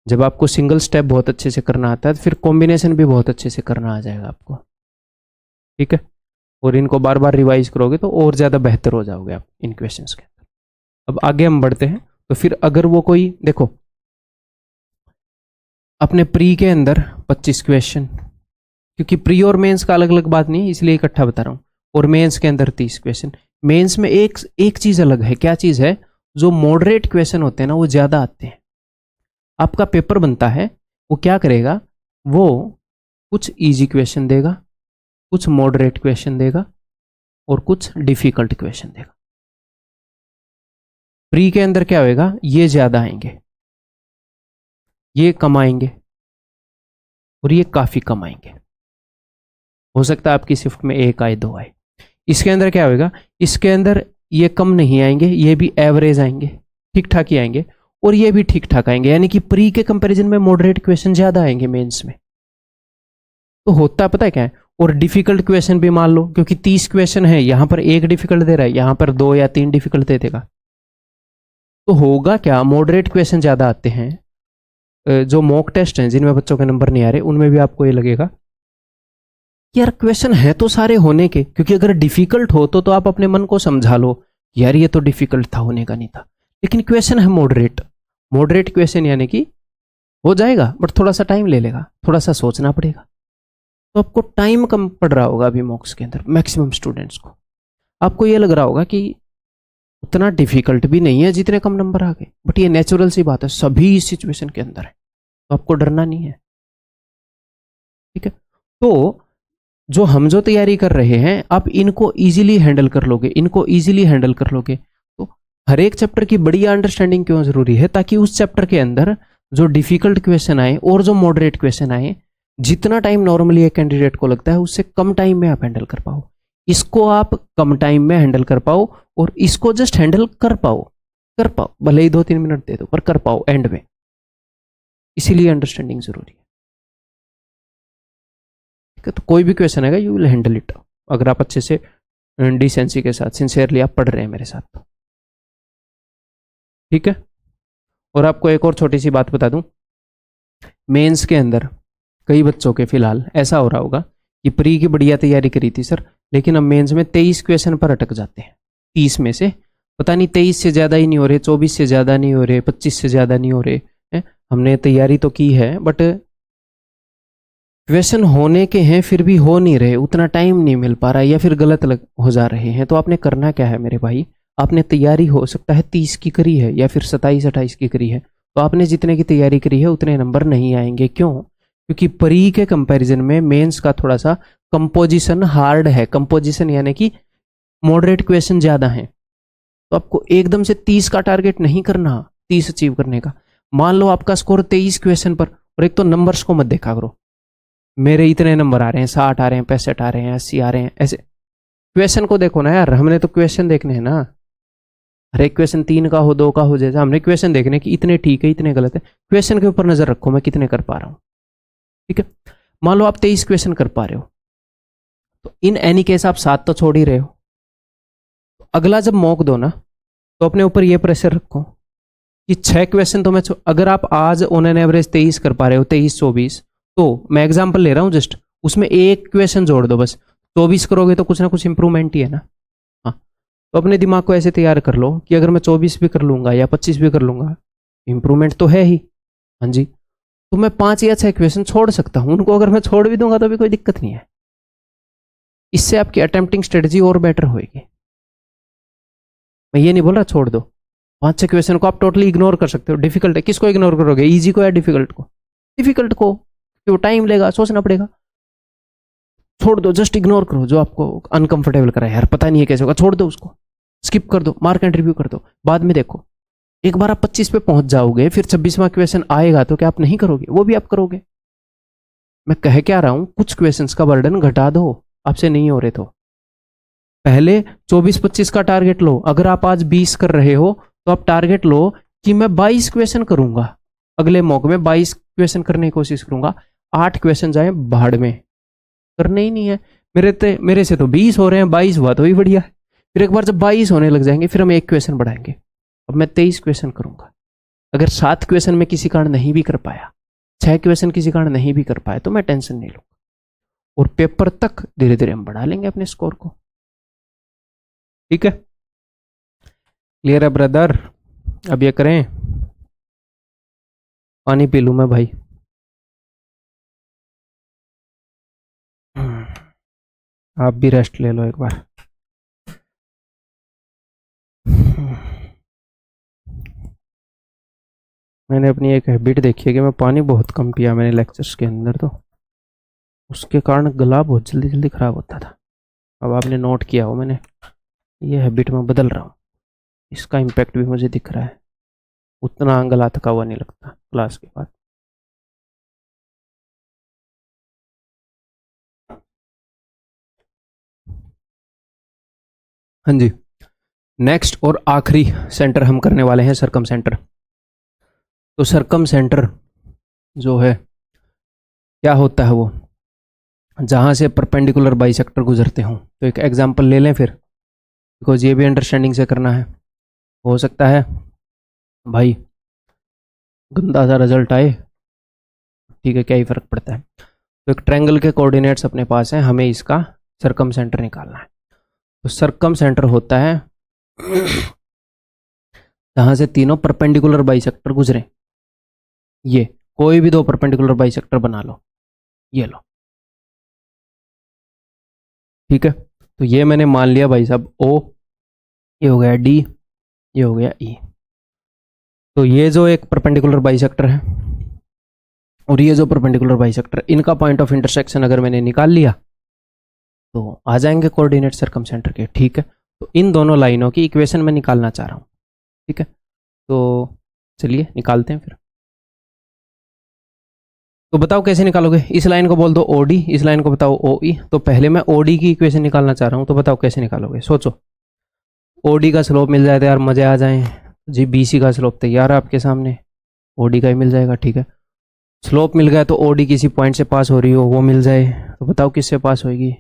जब आपको सिंगल स्टेप बहुत अच्छे से करना आता है तो फिर कॉम्बिनेशन भी बहुत अच्छे से करना आ जाएगा आपको, ठीक है। और इनको बार बार रिवाइज करोगे तो और ज़्यादा बेहतर हो जाओगे आप इन क्वेश्चंस के अंदर। अब आगे हम बढ़ते हैं। तो फिर अगर वो कोई देखो अपने प्री के अंदर 25 क्वेश्चन, क्योंकि प्री और मेंस का अलग अलग बात नहीं है इसलिए इकट्ठा बता रहा हूँ, और मेंस के अंदर 30 क्वेश्चन। मेंस में एक चीज़ अलग है, क्या चीज़ है, जो मॉडरेट क्वेश्चन होते हैं ना वो ज़्यादा आते हैं। आपका पेपर बनता है, वो क्या करेगा, वो कुछ इजी क्वेश्चन देगा, कुछ मॉडरेट क्वेश्चन देगा और कुछ डिफिकल्ट क्वेश्चन देगा। प्री के अंदर क्या होएगा, ये ज्यादा आएंगे, ये कम आएंगे और ये काफी कम आएंगे। हो सकता है आपकी शिफ्ट में एक आए, दो आए। इसके अंदर क्या होएगा, इसके अंदर ये कम नहीं आएंगे, ये भी एवरेज आएंगे, ठीक ठाक ही आएंगे, और ये भी ठीक ठाक आएंगे। यानी कि प्री के कंपैरिजन में मॉडरेट क्वेश्चन ज्यादा आएंगे मेंस में। तो होता पता है क्या है, और डिफिकल्ट क्वेश्चन भी मान लो, क्योंकि 30 क्वेश्चन है, यहां पर एक डिफिकल्ट दे रहा है, यहां पर 2 या 3 डिफिकल्ट दे देगा। तो होगा क्या, मॉडरेट क्वेश्चन ज्यादा आते हैं। जो मॉक टेस्ट हैं जिनमें बच्चों के नंबर नहीं आ रहे, उनमें भी आपको ये लगेगा यार क्वेश्चन है तो सारे होने के, क्योंकि अगर डिफिकल्ट हो तो आप अपने मन को समझा लो यार ये तो डिफिकल्ट था, होने का नहीं था। लेकिन क्वेश्चन है मॉडरेट, मॉडरेट क्वेश्चन यानी कि हो जाएगा बट थोड़ा सा टाइम ले लेगा, थोड़ा सा सोचना पड़ेगा। तो आपको टाइम कम पड़ रहा होगा अभी मॉक्स के अंदर मैक्सिमम स्टूडेंट्स को। आपको ये लग रहा होगा कि उतना डिफिकल्ट भी नहीं है जितने कम नंबर आ गए, बट ये नेचुरल सी बात है, सभी इस सिचुएशन के अंदर है, तो आपको डरना नहीं है, ठीक है। तो जो तैयारी कर रहे हैं आप इनको इजीली हैंडल कर लोगे, इनको इजीली हैंडल कर लोगे। तो हर एक चैप्टर की बढ़िया अंडरस्टैंडिंग क्यों जरूरी है, ताकि उस चैप्टर के अंदर जो डिफिकल्ट क्वेश्चन आए और जो मॉडरेट क्वेश्चन आए, जितना टाइम नॉर्मली एक कैंडिडेट को लगता है उससे कम टाइम में आप हैंडल कर पाओ। इसको आप कम टाइम में हैंडल कर पाओ और इसको जस्ट हैंडल कर पाओ, भले ही 2-3 मिनट दे दो पर कर पाओ एंड में। इसीलिए अंडरस्टैंडिंग जरूरी है, ठीक है। तो कोई भी क्वेश्चन आएगा यू विल हैंडल इट, अगर आप अच्छे से डिसेंसी के साथ सिंसियरली आप पढ़ रहे हैं मेरे साथ तो, ठीक है। और आपको एक और छोटी सी बात बता दूं, मेंस के अंदर कई बच्चों के फिलहाल ऐसा हो रहा होगा कि प्री की बढ़िया तैयारी करी थी सर, लेकिन अब मेंस में 23 क्वेश्चन पर अटक जाते हैं। 30 में से पता नहीं 23 से ज़्यादा ही नहीं हो रहे, 24 से ज़्यादा नहीं हो रहे, 25 से ज़्यादा नहीं हो रहे हैं। हमने तैयारी तो की है बट क्वेश्चन होने के हैं फिर भी हो नहीं रहे, उतना टाइम नहीं मिल पा रहा है या फिर गलत हो जा रहे हैं। तो आपने करना क्या है मेरे भाई, आपने तैयारी हो सकता है 30 की करी है या फिर 27-28 की करी है, तो आपने जितने की तैयारी करी है उतने नंबर नहीं आएंगे। क्यों, क्योंकि प्री के कंपैरिजन में मेंस का थोड़ा सा कंपोजिशन हार्ड है। कंपोजिशन यानी कि मॉडरेट क्वेश्चन ज़्यादा हैं, तो आपको एकदम से 30 का टारगेट नहीं करना, 30 अचीव करने का। मान लो आपका स्कोर 23 क्वेश्चन पर, और एक तो नंबर्स को मत देखा करो मेरे इतने नंबर आ रहे हैं, 60 आ रहे हैं, 65 आ रहे हैं, 80 आ रहे हैं, ऐसे क्वेश्चन को देखो ना यार। हमने तो क्वेश्चन देखने हैं ना, हर एक क्वेश्चन 3 का हो, 2 का हो, जैसा हमने क्वेश्चन देखने कि इतने ठीक है इतने गलत है। क्वेश्चन के ऊपर नजर रखो मैं कितने कर पा रहा हूँ, ठीक है। मान लो आप 23 क्वेश्चन कर पा रहे हो, तो इन एनी केस आप 7 तो छोड़ ही रहे हो। अगला जब मॉक दो ना, तो अपने ऊपर ये प्रेशर रखो कि 6 क्वेश्चन तो मैं अगर आप आज ऑन एन एवरेज 23 कर पा रहे हो, 23-24, तो मैं एग्जाम्पल ले रहा हूँ जस्ट, उसमें एक क्वेश्चन जोड़ दो बस। 24 करोगे तो कुछ ना कुछ इंप्रूवमेंट ही है ना। हाँ, तो अपने दिमाग को ऐसे तैयार कर लो कि अगर मैं 24 भी कर लूंगा या 25 भी कर लूंगा, इंप्रूवमेंट तो है ही। हाँ जी, तो मैं 5 या 6 क्वेश्चन छोड़ सकता हूँ, उनको अगर मैं छोड़ भी दूंगा तो भी कोई दिक्कत नहीं है। इससे आपकी अटेम्प्टिंग स्ट्रेटजी और बेटर होगी। मैं ये नहीं बोल रहा छोड़ दो, 5-6 क्वेश्चन को आप टोटली इग्नोर कर सकते हो। डिफिकल्ट है, किसको इग्नोर करोगे, इजी को या डिफिकल्ट को? डिफिकल्ट को, क्यों, टाइम लेगा, सोचना पड़ेगा। छोड़ दो, जस्ट इग्नोर करो जो आपको अनकंफर्टेबल करा है, यार पता नहीं है कैसे होगा, छोड़ दो उसको, स्किप कर दो, मार्क एंड रिव्यू कर दो, बाद में देखो। एक बार आप 25 पे पहुंच जाओगे, फिर 26वां क्वेश्चन आएगा तो क्या आप नहीं करोगे? वो भी आप करोगे। मैं कह क्या रहा हूं, कुछ क्वेश्चंस का बर्डन घटा दो, आपसे नहीं हो रहे तो पहले 24-25 का टारगेट लो। अगर आप आज 20 कर रहे हो तो आप टारगेट लो कि मैं 22 क्वेश्चन करूंगा, अगले मौके में 22 क्वेश्चन करने की कोशिश करूंगा। 8 क्वेश्चन जाए भाड़ में, करने ही नहीं है। मेरे से तो 20 हो रहे हैं, 22 हुआ तो ही बढ़िया। फिर एक बार जब 22 होने लग जाएंगे फिर हम एक क्वेश्चन बढ़ाएंगे, अब मैं 23 क्वेश्चन करूंगा। अगर 7 क्वेश्चन में किसी कारण नहीं भी कर पाया, 6 क्वेश्चन किसी कारण नहीं भी कर पाया, तो मैं टेंशन नहीं लूंगा, और पेपर तक धीरे धीरे हम बढ़ा लेंगे अपने स्कोर को। ठीक है, क्लियर है ब्रदर? अब ये करें, पानी पी लूं मैं भाई। आप भी रेस्ट ले लो एक बार। मैंने अपनी एक हैबिट देखी है कि मैं पानी बहुत कम पिया मैंने लेक्चर्स के अंदर, तो उसके कारण गला बहुत जल्दी जल्दी खराब होता था। अब आपने नोट किया हो, मैंने ये हैबिट में बदल रहा हूँ, इसका इम्पैक्ट भी मुझे दिख रहा है, उतना गला थका हुआ नहीं लगता क्लास के बाद। हाँ जी, नेक्स्ट और आखिरी सेंटर हम करने वाले हैं सरकम सेंटर। तो सरकम सेंटर जो है क्या होता है, वो जहाँ से परपेंडिकुलर बाइसेक्टर गुजरते हों। तो एक एग्जांपल ले लें फिर, बिकॉज ये भी अंडरस्टैंडिंग से करना है। हो सकता है भाई गंदा सा रिजल्ट आए, ठीक है, क्या ही फर्क पड़ता है। तो एक ट्रायंगल के कोऑर्डिनेट्स अपने पास हैं, हमें इसका सरकम सेंटर निकालना है। तो सरकम सेंटर होता है जहाँ से तीनों परपेंडिकुलर बाइसेक्टर गुजरे। ये कोई भी दो परपेंडिकुलर बाइसेक्टर बना लो, ये लो, ठीक है। तो ये मैंने मान लिया भाई साहब ओ, ये हो गया डी, ये हो गया ई। तो ये जो एक परपेंडिकुलर बाइसेक्टर है और ये जो परपेंडिकुलर बाइसेक्टर, इनका पॉइंट ऑफ इंटरसेक्शन अगर मैंने निकाल लिया तो आ जाएंगे कोऑर्डिनेट सरकम सेंटर के, ठीक है। तो इन दोनों लाइनों की इक्वेशन मैं निकालना चाह रहा हूँ, ठीक है। तो चलिए निकालते हैं फिर। तो बताओ कैसे निकालोगे? इस लाइन को बोल दो OD, इस लाइन को बताओ OE। तो पहले मैं OD की इक्वेशन निकालना चाह रहा हूँ, तो बताओ कैसे निकालोगे? सोचो। OD का स्लोप मिल जाए तो यार मजे आ जाएं जी। BC का स्लोप तैयार है आपके सामने, OD का ही मिल जाएगा, ठीक है। स्लोप मिल गया तो OD किसी पॉइंट से पास हो रही हो, वो मिल जाए, तो बताओ किससे पास होगी?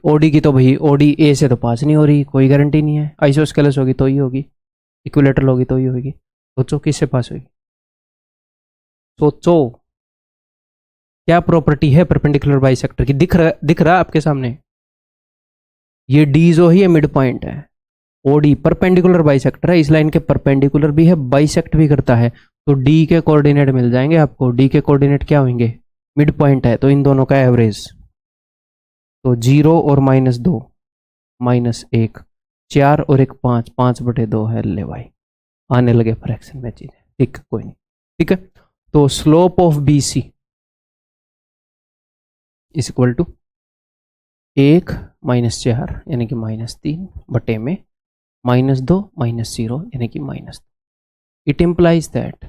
OD की तो भाई OD A से तो पास नहीं हो रही, कोई गारंटी नहीं है। आइसोस्केलस होगी तो ही होगी, इक्विलेटरल होगी तो ही होगी। सोचो किससे पास होगी, सोचो। क्या प्रॉपर्टी है परपेंडिकुलर बाइसेक्टर की? दिख रहा आपके सामने? ये डी जो है ये मिड पॉइंट है, ओडी परपेंडिकुलर बाइसेक्टर है, इस लाइन के परपेंडिकुलर भी है, बाइसेक्ट भी करता है। तो डी के कोऑर्डिनेट मिल जाएंगे आपको। डी के कोऑर्डिनेट क्या होंगे? मिड पॉइंट है तो इन दोनों का एवरेज। तो 0 और -2, -1, 4 और 1 5, 5/2 है। ले भाई आने लगे फ्रैक्शन में चीजें, ठीक है, कोई नहीं, ठीक है। तो slope of BC is equal to 1 -4 यानी कि -3 बटे में -2 -0 यानी कि -2। It implies that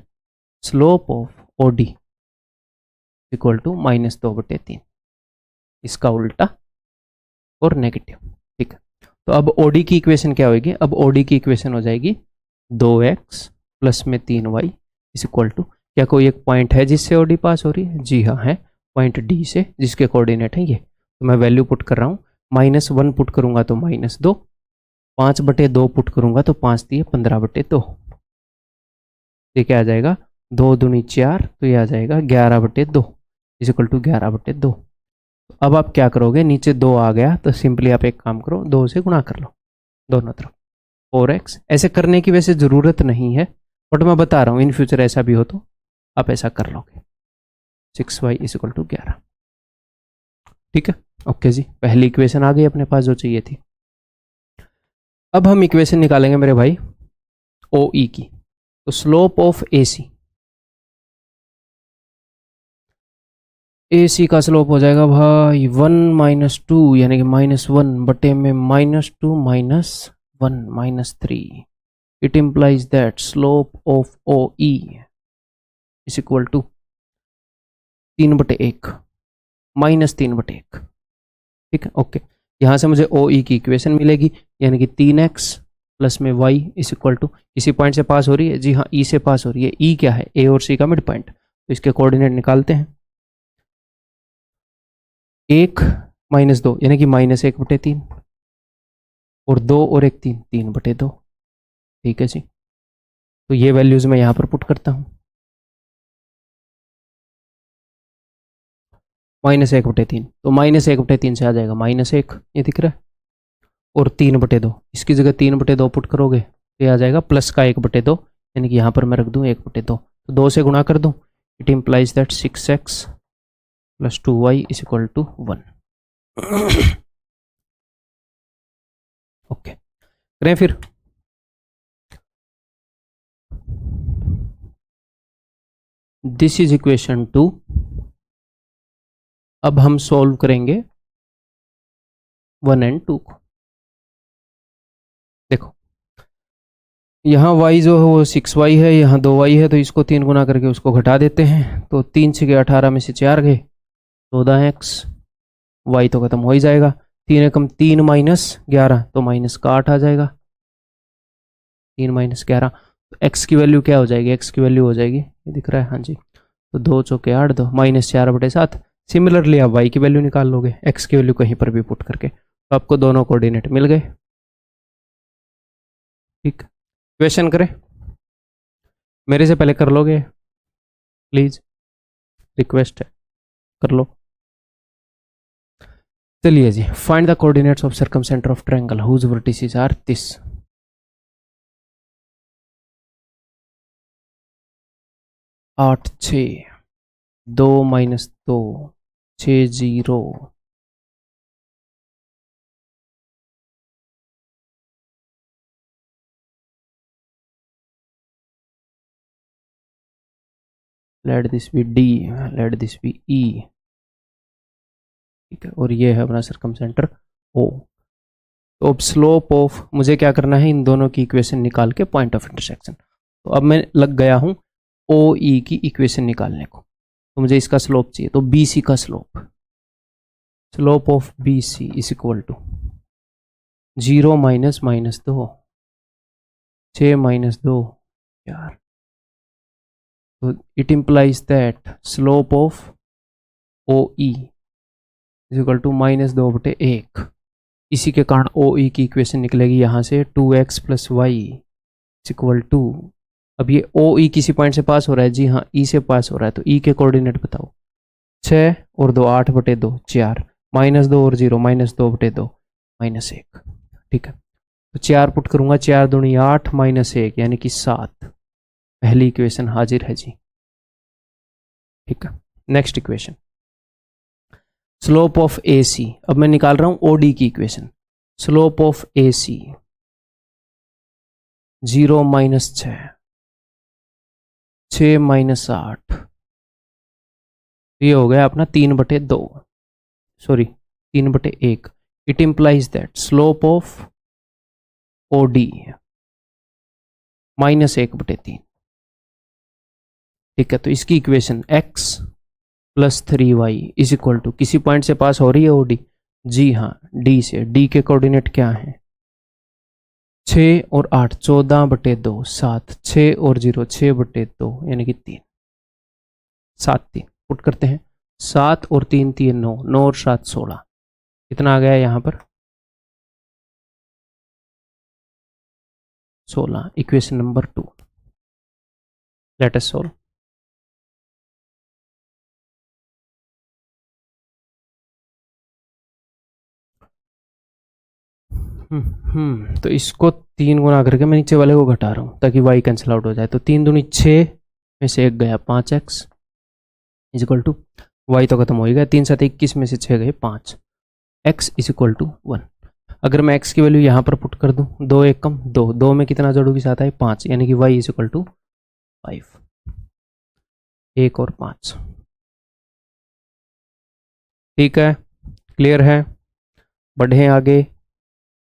slope of OD equal to -2/3, इसका उल्टा और नेगेटिव, ठीक है। तो अब OD की इक्वेशन क्या होगी? अब OD की इक्वेशन हो जाएगी 2x प्लस में 3y इज इक्वल टू, क्या कोई एक पॉइंट है जिससे OD पास हो रही है? जी हाँ है, पॉइंट D से, जिसके कोऑर्डिनेट है ये। तो मैं वैल्यू पुट कर रहा हूँ, -1 पुट करूंगा तो -2, 5/2 पुट करूंगा तो 5 दिए 15/2। ये क्या आ जाएगा? 2 दूनी 4, तो ये आ जाएगा 11/2 इज इक्वल टू 11/2। अब आप क्या करोगे? नीचे 2 आ गया तो सिंपली आप एक काम करो, 2 से गुणा कर लो दोनों तरफ, 4x। ऐसे करने की वैसे ज़रूरत नहीं है, बट मैं बता रहा हूँ इन फ्यूचर ऐसा भी हो तो आप ऐसा कर लोगे। 6y इज इक्वल टू 11, ठीक है, ओके जी। पहली इक्वेशन आ गई अपने पास जो चाहिए थी। अब हम इक्वेशन निकालेंगे मेरे भाई OE की। तो स्लोप ऑफ AC का स्लोप हो जाएगा भाई 1 - 2 यानी कि -1 बटे में -2 -1 -3। It implies that slope of OE is equal to 3/1 -3/1, ठीक है, ओके। यहाँ से मुझे OE की इक्वेशन मिलेगी, यानी कि 3x प्लस में y इज इक्वल टू, इसी पॉइंट से पास हो रही है, जी हाँ E से पास हो रही है। E क्या है? A और C का मिड पॉइंट। तो इसके कोऑर्डिनेट निकालते हैं। 1 -2 यानी कि -1/3, और 2 और 1 3, 3/2, ठीक है जी। तो ये वैल्यूज मैं यहाँ पर पुट करता हूँ। -1/3, तो -1/3 से आ जाएगा -1, ये दिख रहा है, और 3/2, इसकी जगह 3/2 पुट करोगे तो ये आ जाएगा प्लस का 1/2, यानी कि यहाँ पर मैं रख दूँ 1/2, तो 2 से गुणा कर दूँ। It implies that 6x + 2y = 1। Okay, करें फिर। This is equation 2। अब हम सॉल्व करेंगे 1 और 2 को। देखो यहाँ y जो है वो 6y है, यहाँ 2y है, तो इसको 3 गुना करके उसको घटा देते हैं। तो 3 6 गए 18 में से 4 गए 14x, y तो खत्म हो ही जाएगा। 3 एकम 3 - 11, तो -8 आ जाएगा। 3 - 11, तो x की वैल्यू क्या हो जाएगी? x की वैल्यू हो जाएगी, ये दिख रहा है, हाँ जी, तो 2 चौके 8, 2 -4/7। सिमिलरली आप y की वैल्यू निकाल लोगे, x की वैल्यू कहीं पर भी पुट करके, तो आपको दोनों कोऑर्डिनेट मिल गए। ठीक, क्वेश्चन करें। मेरे से पहले कर लोगे प्लीज, रिक्वेस्ट है, कर लो। चलिए जी, find the coordinates of circumcenter of triangle whose vertices are this. आठ 6, 2 - 2, 6 0, let this be D, let this be E। ठीक है, और ये है अपना सर्कमसेंटर O। तो अब स्लोप ऑफ, मुझे क्या करना है, इन दोनों की इक्वेशन निकाल के पॉइंट ऑफ इंटरसेक्शन। तो अब मैं लग गया हूं OE की इक्वेशन निकालने को। तो मुझे इसका स्लोप चाहिए, तो BC का स्लोप ऑफ BC = 0 - -2, 6 - 2 4। तो it implies that slope of OE = -2/1। इसी के कारण OE की इक्वेशन निकलेगी यहाँ से 2x + y = 2। अब ये OE किसी पॉइंट से पास हो रहा है, जी हाँ, E से पास हो रहा है, तो E के कोऑर्डिनेट बताओ। 6 और 2 8/2 4, -2 और 0 -2/2 -1। ठीक है, तो 4 पुट करूंगा, 4 दूनी 8 -1 यानी कि 7। पहली इक्वेशन हाजिर है जी। ठीक है, next equation, slope of AC। अब मैं निकाल रहा हूं OD की इक्वेशन। स्लोप ऑफ AC 0 - 6, 6 - 8, ये हो गया अपना 3/2, sorry 3/1। It implies that slope of OD -1/3। ठीक है, तो इसकी इक्वेशन x + 3y = किसी पॉइंट से पास हो रही है OD, जी हाँ, D से। D के कोऑर्डिनेट क्या है? 6 और 8 14/2 7, 6 और 0 6/2 यानी कि 3, 7 3 पुट करते हैं। 7 और 3 3 9, 9 और 7 16, कितना आ गया यहाँ पर? 16। Equation number 2, let us solve. तो इसको 3 गुना करके मैं नीचे वाले को घटा रहा हूँ ताकि y कैंसिल आउट हो जाए। तो 3 दूनी 6 में से 1 गया 5x = y तो खत्म हो ही गया। 3 7 21 में से 6 गए 5, x = 1। अगर मैं x की वैल्यू यहाँ पर पुट कर दूँ, 2 1 कम 2, 2 में कितना जोड़ोगी साथ है 5, यानी कि y = 5, 1 और 5। ठीक है, क्लियर है, बढ़े आगे।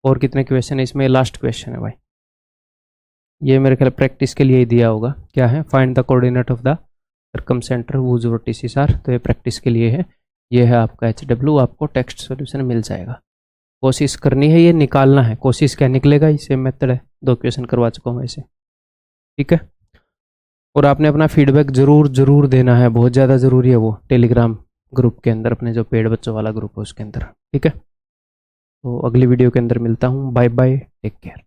और कितने क्वेश्चन है इसमें? लास्ट क्वेश्चन है भाई, ये मेरे ख्याल प्रैक्टिस के लिए ही दिया होगा। क्या है? Find the coordinate of the circumcenter whose vertices are. तो ये प्रैक्टिस के लिए है, ये है आपका HW। आपको टेक्स्ट सॉल्यूशन मिल जाएगा, कोशिश करनी है, ये निकालना है। कोशिश क्या निकलेगा, इसे मेथड है, 2 क्वेश्चन करवा चुका हूँ ऐसे। ठीक है, और आपने अपना फीडबैक जरूर देना है, बहुत ज़्यादा ज़रूरी है वो, टेलीग्राम ग्रुप के अंदर, अपने जो पेड बच्चों वाला ग्रुप है उसके अंदर। ठीक है, तो अगली वीडियो के अंदर मिलता हूँ। Bye bye, take care.